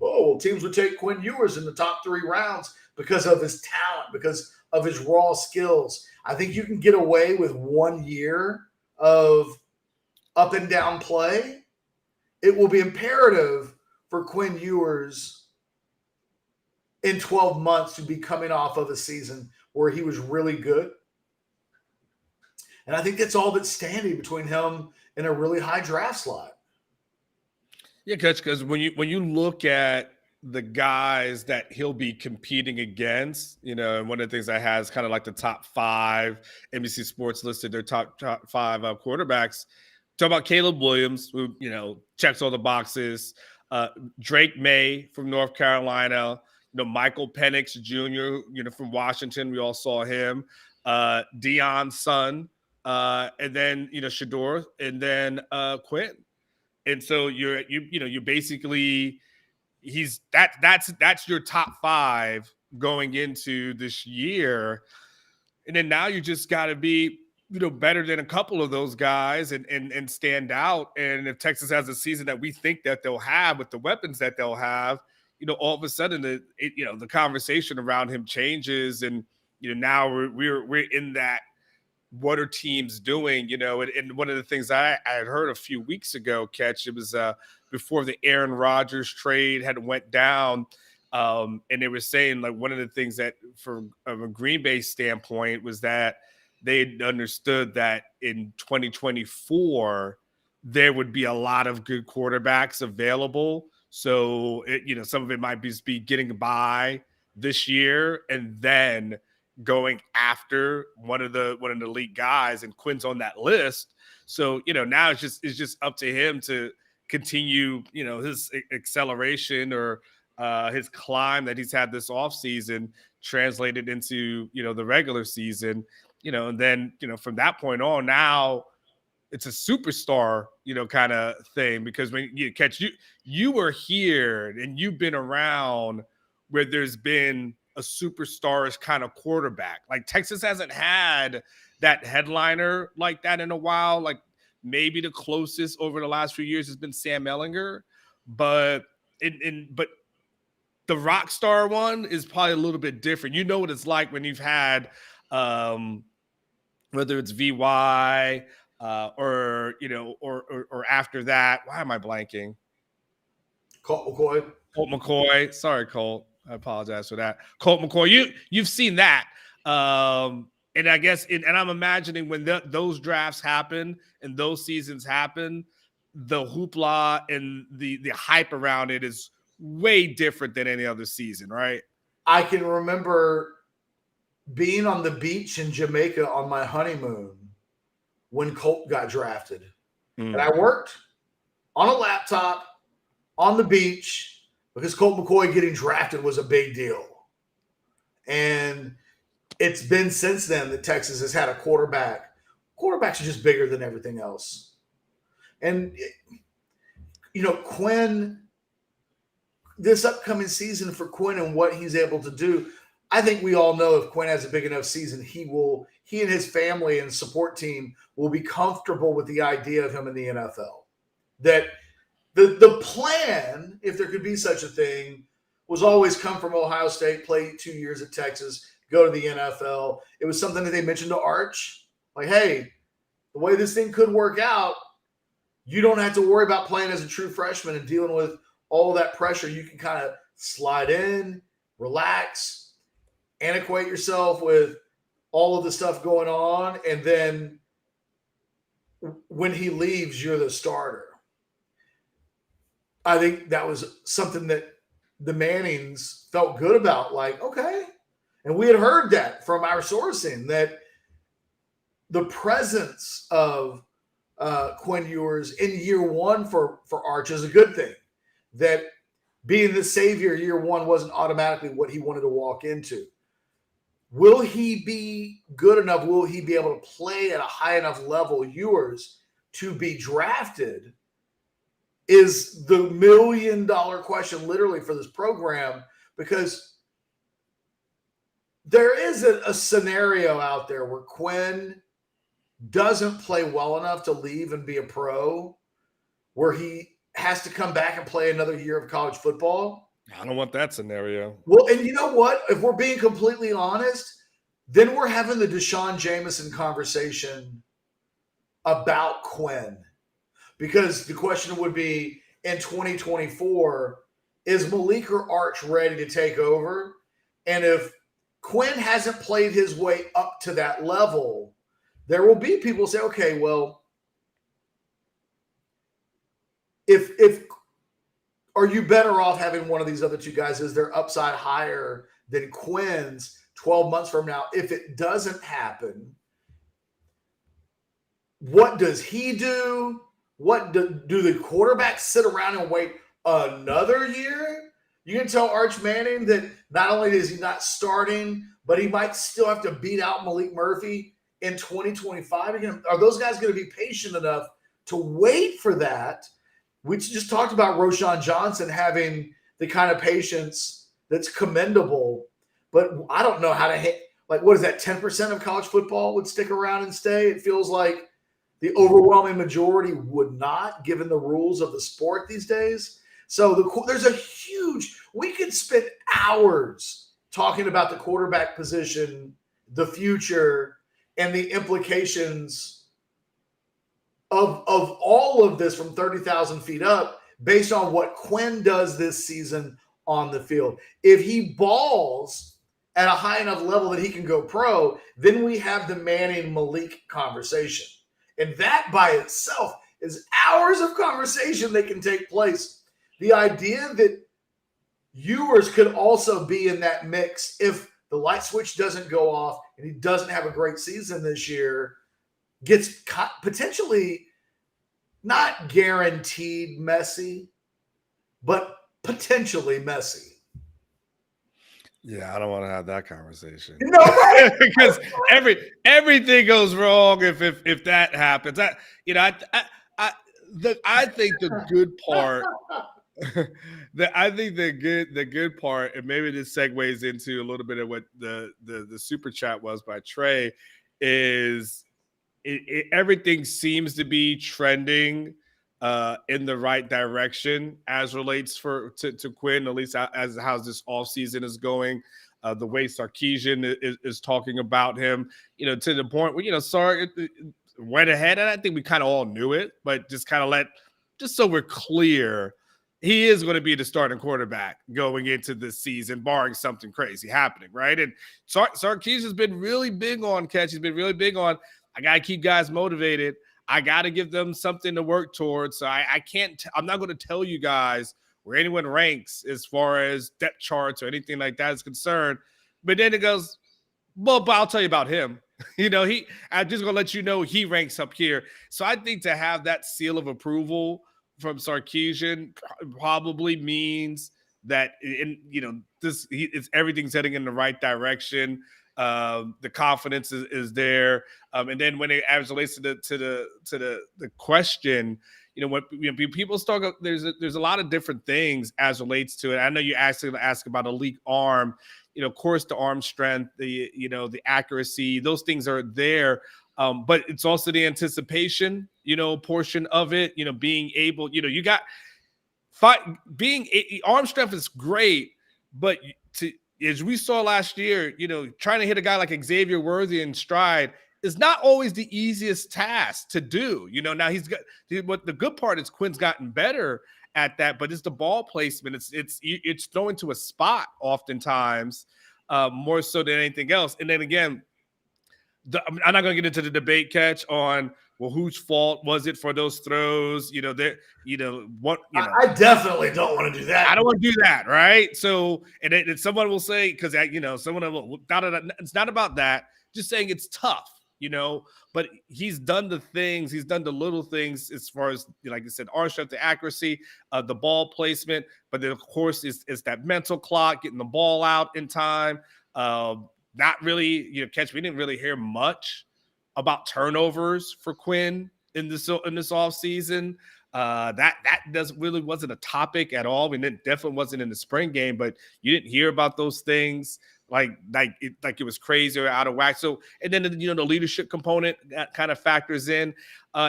Oh, well, teams would take Quinn Ewers in the top 3 rounds because of his talent, because of his raw skills. I think you can get away with 1 year of up and down play. It will be imperative for Quinn Ewers in 12 months to be coming off of a season where he was really good. And I think that's all that's standing between him and a really high draft slot. Yeah, because when you look at the guys that he'll be competing against, and one of the things I has kind of like the top 5 NBC Sports listed their top 5 quarterbacks. Talk about Caleb Williams, who checks all the boxes. Drake May from North Carolina. Michael Penix Jr. From Washington. We all saw him. Deion's son, and then Shador, and then Quinn. And so you're basically that's your top 5 going into this year. And then now you just got to be better than a couple of those guys and stand out. And if Texas has a season that we think that they'll have with the weapons that they'll have, all of a sudden the conversation around him changes. And now we're in that, what are teams doing? And one of the things I had heard a few weeks ago, it was before the Aaron Rodgers trade had went down. And they were saying, like, one of the things that from a Green Bay standpoint was that they understood that in 2024, there would be a lot of good quarterbacks available. So, some of it might be getting by this year and then going after one of the elite guys, and Quinn's on that list. So, now it's just up to him to continue, his acceleration or his climb that he's had this offseason translated into, the regular season, and then, from that point on, now it's a superstar, kind of thing, because when you were here and you've been around where there's been a superstar kind of quarterback. Like, Texas hasn't had that headliner like that in a while. Like, maybe the closest over the last few years has been Sam Ehlinger, but the rock star one is probably a little bit different. You know what it's like when you've had, whether it's VY or after that. Why am I blanking? Colt McCoy. Colt McCoy. Sorry, Colt. I apologize for that. Colt McCoy. You've seen that. And I guess, and I'm imagining when those drafts happen and those seasons happen, the hoopla and the hype around it is way different than any other season, right? I can remember being on the beach in Jamaica on my honeymoon when Colt got drafted. And I worked on a laptop on the beach because Colt McCoy getting drafted was a big deal. And it's been since then that Texas has had a quarterback. Quarterbacks are just bigger than everything else. And, Quinn, this upcoming season for Quinn and what he's able to do, I think we all know if Quinn has a big enough season, he and his family and support team will be comfortable with the idea of him in the NFL. That the plan, if there could be such a thing, was always come from Ohio State, play 2 years at Texas, go to the NFL. It was something that they mentioned to Arch. Like, hey, the way this thing could work out, you don't have to worry about playing as a true freshman and dealing with all that pressure. You can kind of slide in, relax, antiquate yourself with all of the stuff going on, and then when he leaves, you're the starter. I think that was something that the Mannings felt good about. Like, okay. And we had heard that from our sourcing, that the presence of Quinn Ewers in year one for Arch is a good thing. That being the savior year one wasn't automatically what he wanted to walk into. Will he be good enough? Will he be able to play at a high enough level, Ewers, to be drafted? Is the $1 million question literally for this program, because there is a scenario out there where Quinn doesn't play well enough to leave and be a pro, where he has to come back and play another year of college football. I don't want that scenario. Well, and you know what? If we're being completely honest, then we're having the DeShon Jamison conversation about Quinn. Because the question would be, in 2024, is Maalik or Arch ready to take over? And if Quinn hasn't played his way up to that level, there will be people say, okay, well, if are you better off having one of these other two guys? Is their upside higher than Quinn's 12 months from now? If it doesn't happen, what does he do? What do the quarterbacks sit around and wait another year? You can tell Arch Manning that not only is he not starting, but he might still have to beat out Maalik Murphy in 2025. Again, are those guys going to be patient enough to wait for that? We just talked about Roschon Johnson having the kind of patience that's commendable, but I don't know how to hit. Like, what is that? 10% of college football would stick around and stay. It feels like the overwhelming majority would not, given the rules of the sport these days. So there's a huge – we could spend hours talking about the quarterback position, the future, and the implications of all of this from 30,000 feet up based on what Quinn does this season on the field. If he balls at a high enough level that he can go pro, then we have the Manning-Maalik conversation. And that by itself is hours of conversation that can take place. The idea that Ewers could also be in that mix if the light switch doesn't go off and he doesn't have a great season this year gets potentially not guaranteed messy, but potentially messy. Yeah, I don't want to have that conversation. No, because everything goes wrong if that happens. I think the good part. The good part, and maybe this segues into a little bit of what the super chat was by Trey, is everything seems to be trending in the right direction as relates to Quinn, at least as how this offseason is going. The way Sarkisian is talking about him, to the point where, Sark went ahead, and I think we kind of all knew it, but just so we're clear, he is going to be the starting quarterback going into this season, barring something crazy happening, right? And Sarkisian has been really big on catch. He's been really big on, I got to keep guys motivated. I got to give them something to work towards. So I'm not going to tell you guys where anyone ranks as far as depth charts or anything like that is concerned. But then it goes, but I'll tell you about him. I'm just going to let you know he ranks up here. So I think to have that seal of approval from Sarkisian probably means that everything's heading in the right direction. The confidence is there, and then when it relates to the question, when people start, there's a lot of different things as relates to it. I know you ask about elite arm, of course the arm strength, the accuracy, those things are there. But it's also the anticipation, portion of it, being able, arm strength is great, but as we saw last year, trying to hit a guy like Xavier Worthy in stride is not always the easiest task to do. Now what the good part is Quinn's gotten better at that, but it's the ball placement. It's throwing to a spot oftentimes, more so than anything else. And then again, I'm not going to get into the debate catch on, well, whose fault was it for those throws? I definitely don't want to do that. I don't want to do that, right? So, and someone will say, because someone will, it's not about that. Just saying it's tough, But he's done the things, he's done the little things as far as, like I said, arm strength, the accuracy, the ball placement. But then, of course, it's that mental clock, getting the ball out in time. Not really, catch. We didn't really hear much about turnovers for Quinn in this offseason. That wasn't a topic at all. I mean, it definitely wasn't in the spring game, but you didn't hear about those things like it was crazy or out of whack. So, and then the leadership component that kind of factors in.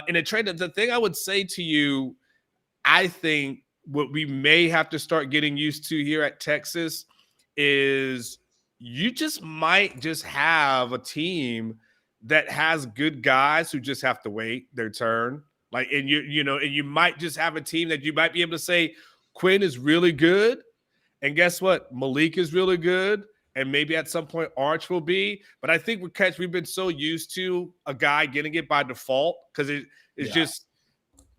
In a trade, the thing I would say to you, I think what we may have to start getting used to here at Texas is you just might just have a team that has good guys who just have to wait their turn. And you might just have a team that you might be able to say Quinn is really good. And guess what? Maalik is really good. And maybe at some point Arch will be. But I think we've been so used to a guy getting it by default because it's just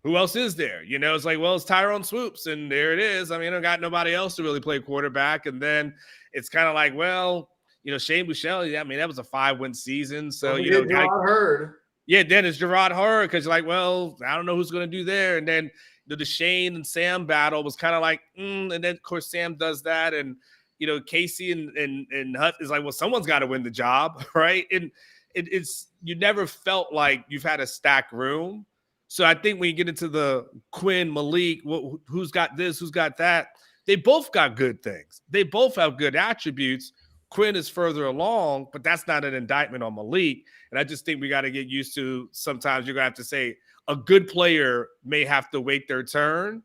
who else is there? You know, it's like, well, it's Tyrone Swoops, and there it is. I mean, I don't got nobody else to really play quarterback. And then it's kind of like, well, you know, Shane Buechele, I mean, that was a 5-win season. So, you know, Gerard Hurd. Yeah, then it's Gerard Hurd, because you're like, well, I don't know who's going to do there. And then the DeShon and Sam battle was kind of like, and then, of course, Sam does that. And, you know, Casey and Hutt is like, well, someone's got to win the job, right? And it's you never felt like you've had a stacked room. So I think when you get into the Quinn, Maalik, who's got this, who's got that, they both got good things. They both have good attributes. Quinn is further along, but that's not an indictment on Maalik. And I just think we got to get used to, sometimes you're going to have to say a good player may have to wait their turn.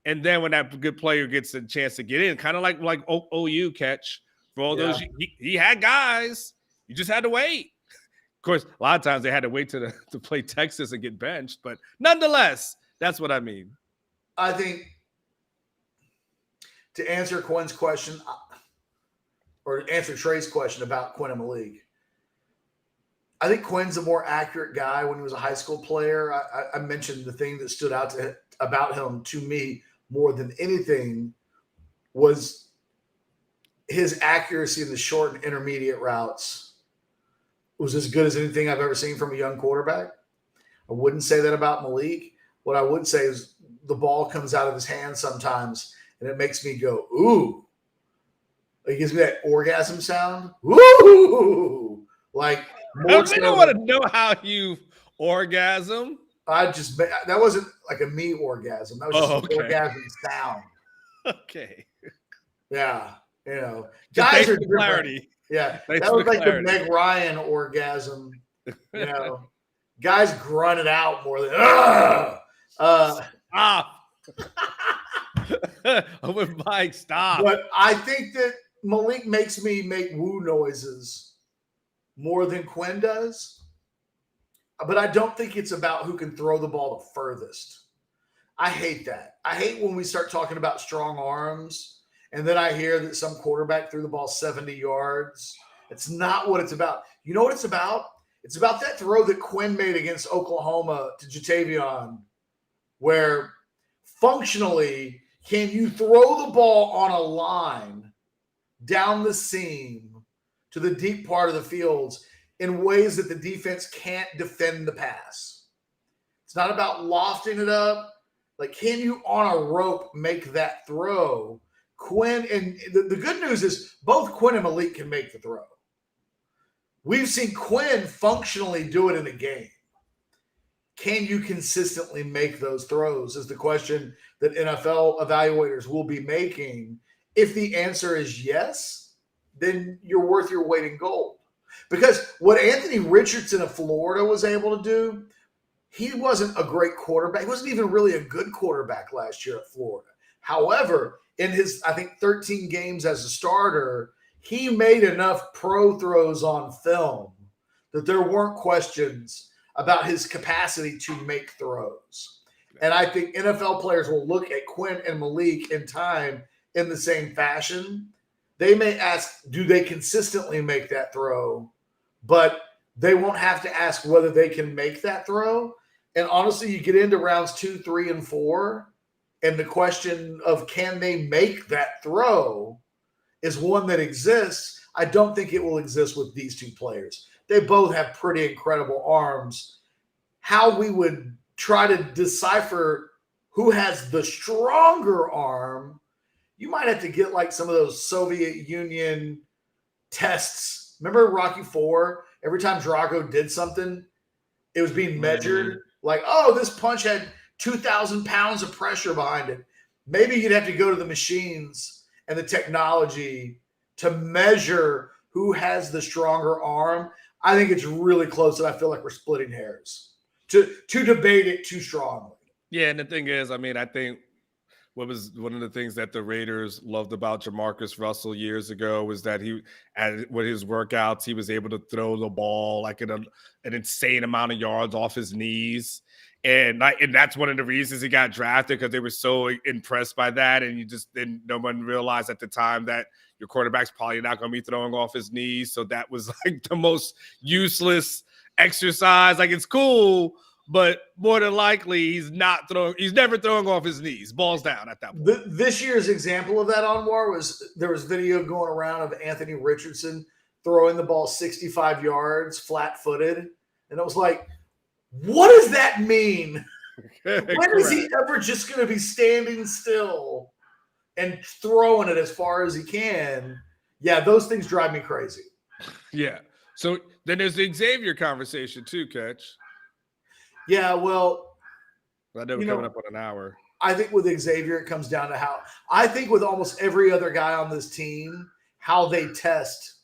And then when that good player gets a chance to get in, kind of like OU catch, for all those, he had guys. You just had to wait. Of course, a lot of times they had to wait to play Texas and get benched, but nonetheless, that's what I mean. I think to answer Quinn's question, or answer Trey's question about Quinn and Maalik, I think Quinn's a more accurate guy. When he was a high school player, I mentioned the thing that stood out about him to me more than anything was his accuracy in the short and intermediate routes. Was as good as anything I've ever seen from a young quarterback. I wouldn't say that about Maalik. What I would say is the ball comes out of his hand sometimes, and it makes me go, ooh. It gives me that orgasm sound. Ooh. Like, I don't want to know how you orgasm. That wasn't like a me orgasm. That was just an orgasm sound. Okay. Yeah. You know, guys are clarity. Yeah, that was like the Meg Ryan orgasm. You know, guys grunt it out more than stop. With Mike, stop. But I think that Maalik makes me make woo noises more than Quinn does. But I don't think it's about who can throw the ball the furthest. I hate that. I hate when we start talking about strong arms. And then I hear that some quarterback threw the ball 70 yards. It's not what it's about. You know what it's about? It's about that throw that Quinn made against Oklahoma to Savion, where functionally, can you throw the ball on a line down the seam to the deep part of the fields in ways that the defense can't defend the pass? It's not about lofting it up. Like, can you on a rope make that throw? Quinn, and the good news is both Quinn and Maalik can make the throw. We've seen Quinn functionally do it in a game. Can you consistently make those throws is the question that NFL evaluators will be making. If the answer is yes, then you're worth your weight in gold. Because what Anthony Richardson of Florida was able to do, he wasn't a great quarterback. He wasn't even really a good quarterback last year at Florida. However, in his, I think, 13 games as a starter, he made enough pro throws on film that there weren't questions about his capacity to make throws. And I think NFL players will look at Quinn and Maalik in time in the same fashion. They may ask, do they consistently make that throw? But they won't have to ask whether they can make that throw. And honestly, you get into rounds 2, 3, and 4, and the question of can they make that throw is one that exists. I don't think it will exist with these two players. They both have pretty incredible arms. How we would try to decipher who has the stronger arm, you might have to get like some of those Soviet Union tests. Remember Rocky IV? Every time Drago did something, it was being measured. Like, oh, this punch had 2,000 pounds of pressure behind it. Maybe you'd have to go to the machines and the technology to measure who has the stronger arm. I think it's really close, and I feel like we're splitting hairs to debate it too strongly. Yeah, and the thing is, I mean, I think what was one of the things that the Raiders loved about Jamarcus Russell years ago was that with his workouts, he was able to throw the ball like an insane amount of yards off his knees. And that's one of the reasons he got drafted, because they were so impressed by that. And no one realized at the time that your quarterback's probably not going to be throwing off his knees. So that was like the most useless exercise. Like, it's cool, but more than likely he's never throwing off his knees. Ball's down at that point. This year's example of that, Anwar, there was video going around of Anthony Richardson throwing the ball 65 yards flat-footed, and it was like, what does that mean? When is he ever just going to be standing still and throwing it as far as he can? Yeah, those things drive me crazy. Yeah. So then there's the Xavier conversation too, Catch. Yeah, well, I know we're coming up on an hour. I think with Xavier, it comes down to how – I think with almost every other guy on this team, how they test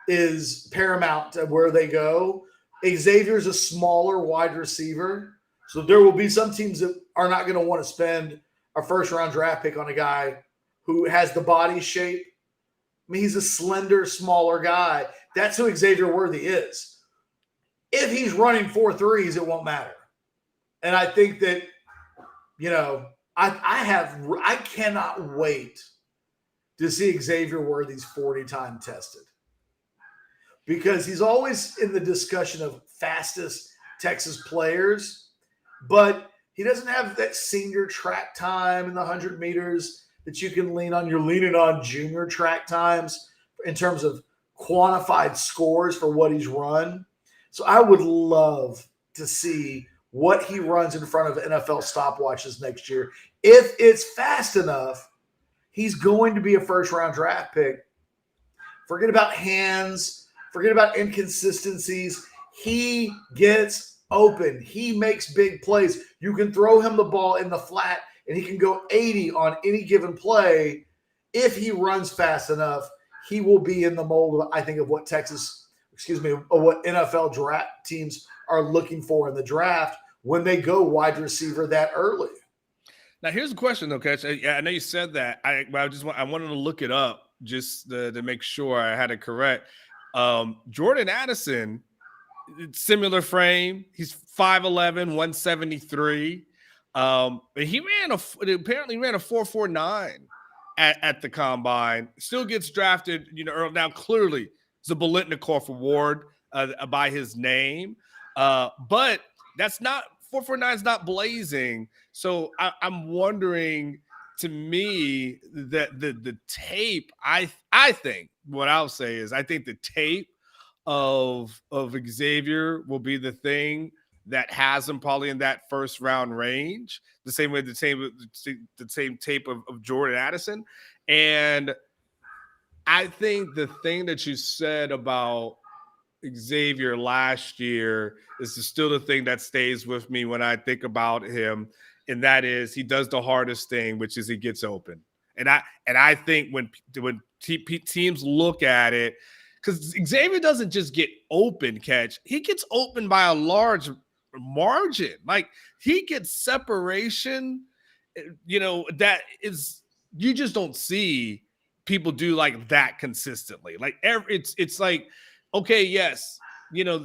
is paramount to where they go. Xavier's a smaller wide receiver, so there will be some teams that are not going to want to spend a first-round draft pick on a guy who has the body shape. I mean, he's a slender, smaller guy. That's who Xavier Worthy is. If he's running 4.3s, it won't matter. And I think that, I cannot wait to see Xavier Worthy's 40 time tested, because he's always in the discussion of fastest Texas players, but he doesn't have that senior track time in the 100 meters that you can lean on. You're leaning on junior track times in terms of quantified scores for what he's run. So I would love to see what he runs in front of NFL stopwatches next year. If it's fast enough, he's going to be a first-round draft pick. Forget about hands. Forget about inconsistencies. He gets open. He makes big plays. You can throw him the ball in the flat, and he can go 80 on any given play. If he runs fast enough, he will be in the mold, I think, of what what NFL draft teams are looking for in the draft when they go wide receiver that early. Now, here's a question, though, Catch. I know you said that. I wanted to look it up just to make sure I had it correct. Jordan Addison, similar frame. He's 5'11", 173. He apparently ran a 4.49 at the combine. Still gets drafted, early. Now clearly it's a Biletnikoff award by his name, but that's not 4.49 is not blazing. So I'm wondering. To me, that the tape, I think what I'll say is I think the tape of Xavier will be the thing that has him probably in that first round range. The same tape of Jordan Addison, and I think the thing that you said about Xavier last year is still the thing that stays with me when I think about him. And that is, he does the hardest thing, which is he gets open. And I think when teams look at it, because Xavier doesn't just get open, Catch. He gets open by a large margin. Like, he gets separation, that is, you just don't see people do like that consistently. Like, it's like, okay, yes, he got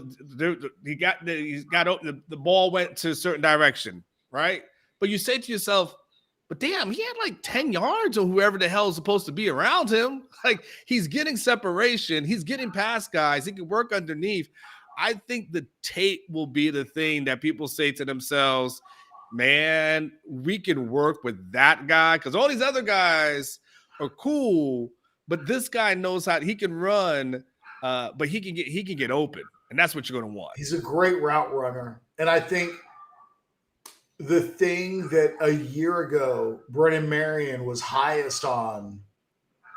open, the ball went to a certain direction, right? But you say to yourself, but damn, he had like 10 yards or whoever the hell is supposed to be around him. Like, he's getting separation. He's getting past guys. He can work underneath. I think the tape will be the thing that people say to themselves, man, we can work with that guy because all these other guys are cool, but this guy knows how he can run, but he can get open. And that's what you're going to want. He's a great route runner. And I think the thing that a year ago Brennan Marion was highest on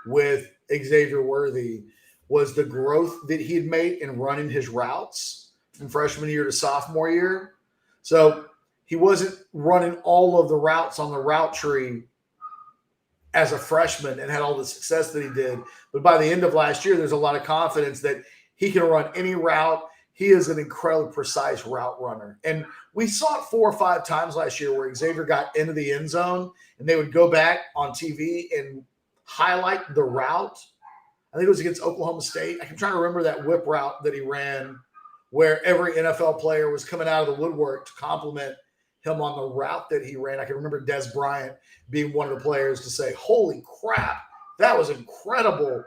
with Xavier Worthy was the growth that he had made in running his routes from freshman year to sophomore year. So he wasn't running all of the routes on the route tree as a freshman and had all the success that he did. But by the end of last year, there's a lot of confidence that he can run any route. He is an incredibly precise route runner. And we saw it 4 or 5 times last year where Xavier got into the end zone and they would go back on TV and highlight the route. I think it was against Oklahoma State. I'm trying to remember that whip route that he ran where every NFL player was coming out of the woodwork to compliment him on the route that he ran. I can remember Des Bryant being one of the players to say, holy crap, that was incredible.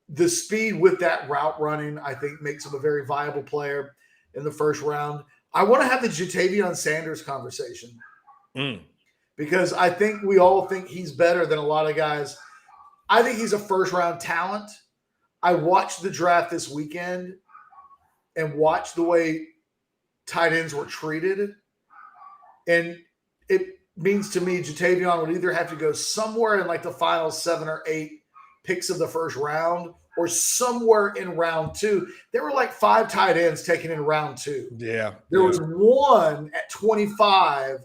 The speed with that route running, I think, makes him a very viable player in the first round. I want to have the Jatavion Sanders conversation Mm. because I think we all think he's better than a lot of guys. I think he's a first-round talent. I watched the draft this weekend and watched the way tight ends were treated. And it means to me Jatavion would either have to go somewhere in like the final 7 or 8 picks of the first round or somewhere in round 2. There were like 5 tight ends taken in round 2. Yeah. There was one at 25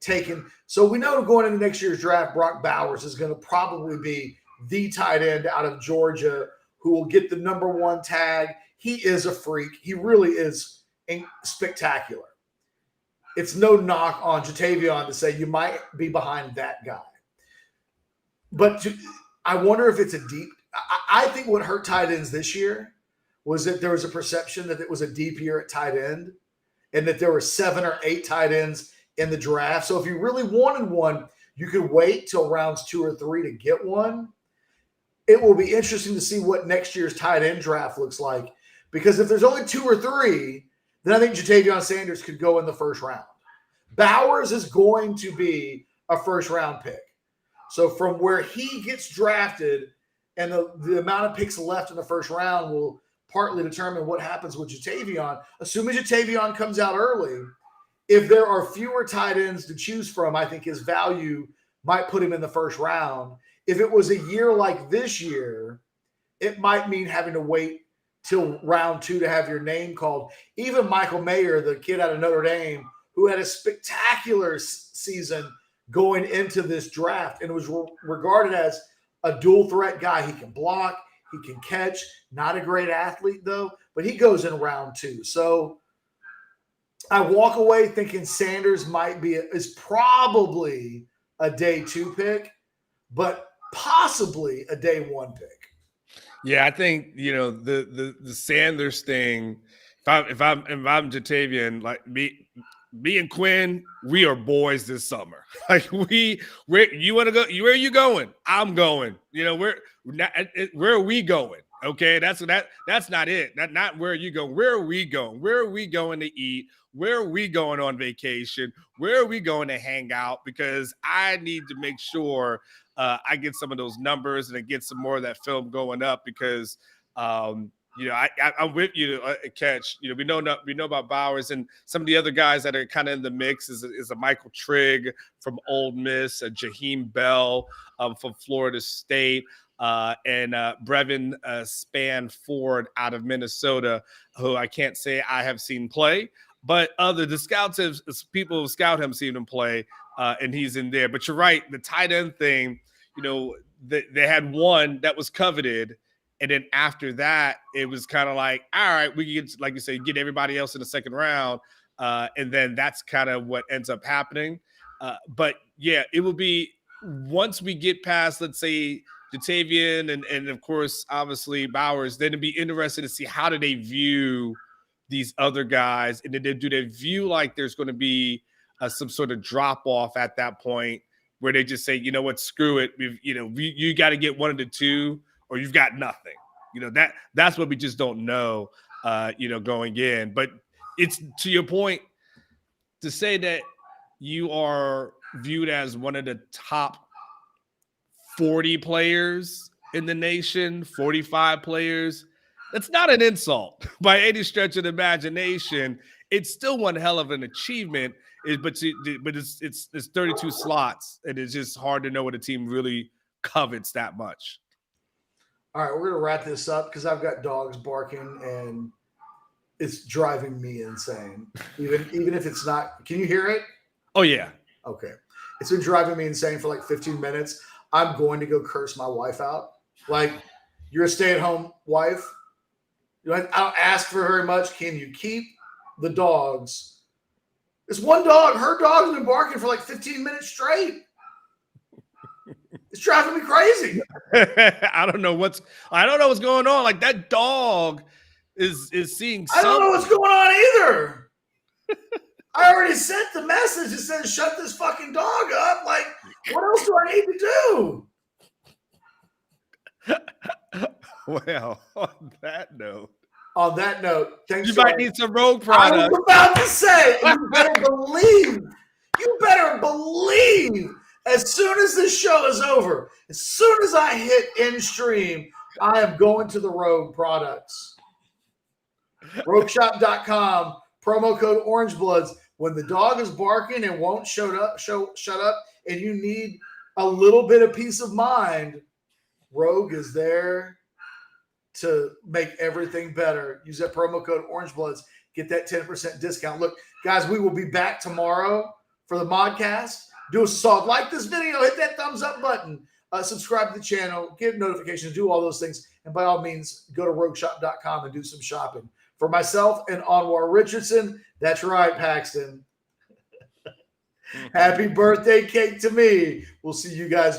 taken. So we know going into next year's draft, Brock Bowers is going to probably be the tight end out of Georgia who will get the number 1 tag. He is a freak. He really is spectacular. It's no knock on Jatavion to say you might be behind that guy. But I wonder if it's a deep – I think what hurt tight ends this year was that there was a perception that it was a deep year at tight end and that there were 7 or 8 tight ends in the draft. So if you really wanted one, you could wait till rounds 2 or 3 to get one. It will be interesting to see what next year's tight end draft looks like because if there's only 2 or 3 – then I think Jatavion Sanders could go in the first round. Bowers is going to be a first-round pick. So from where he gets drafted and the amount of picks left in the first round will partly determine what happens with Jatavion. Assuming Jatavion comes out early, if there are fewer tight ends to choose from, I think his value might put him in the first round. If it was a year like this year, it might mean having to wait till round 2 to have your name called. Even Michael Mayer, the kid out of Notre Dame, who had a spectacular season going into this draft and was regarded as a dual threat guy. He can block, he can catch, not a great athlete though, but he goes in round 2. So I walk away thinking Sanders is probably a day 2 pick, but possibly a day 1 pick. Yeah, I think the Sanders thing. If I'm Jatavion, like me and Quinn, we are boys this summer. Like where you want to go? Where are you going? I'm going. Where are we going? Okay, that's not it. Not where are you going? Where are we going? Where are we going to eat? Where are we going on vacation? Where are we going to hang out? Because I need to make sure I get some of those numbers and I get some more of that film going up because I'm with you, Catch. We know about Bowers and some of the other guys that are kind of in the mix is a Michael Trigg from Ole Miss, a Jaheim Bell from Florida State, and Brevin Spanford out of Minnesota, who I can't say I have seen play, but people who scout him seen him play, and he's in there. But you're right, the tight end thing. They had one that was coveted, and then after that, it was kind of like, all right, we can get, like you say, get everybody else in the second round, and then that's kind of what ends up happening. But yeah, it will be once we get past, let's say, Jatavion and of course, obviously Bowers. Then it'd be interesting to see how do they view these other guys, and then do they view like there's going to be some sort of drop off at that point, where they just say, you know what, screw it. You got to get one of the two or you've got nothing. That's what we just don't know, going in. But it's to your point to say that you are viewed as one of the top 40 players in the nation, 45 players. That's not an insult by any stretch of the imagination. It's still one hell of an achievement. But it's 32 slots, and it's just hard to know what a team really covets that much. All right, we're going to wrap this up because I've got dogs barking, and it's driving me insane. Even if it's not – can you hear it? Oh, yeah. Okay. It's been driving me insane for like 15 minutes. I'm going to go curse my wife out. Like, you're a stay-at-home wife. I don't ask for very much. Can you keep the dogs – this one dog, her dog's been barking for like 15 minutes straight. It's driving me crazy. I don't know what's going on. Like that dog is seeing something. I don't know what's going on either. I already sent the message that says shut this fucking dog up. Like, what else do I need to do? Well, on that note. on that note, thanks. You might need some rogue I product. was about to say, you better believe, as soon as this show is over, as soon as I hit end stream, I am going to the Rogue products. RogueShop.com, promo code Orangebloods. When the dog is barking and won't shut up, and you need a little bit of peace of mind, Rogue is there to make everything better. Use that promo code Orangebloods. Get that 10% discount. Look, guys, we will be back tomorrow for the modcast. Do a solid. Like this video. Hit that thumbs up button. Subscribe to the channel. Get notifications. Do all those things. And by all means, go to RogueShop.com and do some shopping. For myself and Anwar Richardson, that's right, Paxton. Happy birthday cake to me. We'll see you guys tomorrow.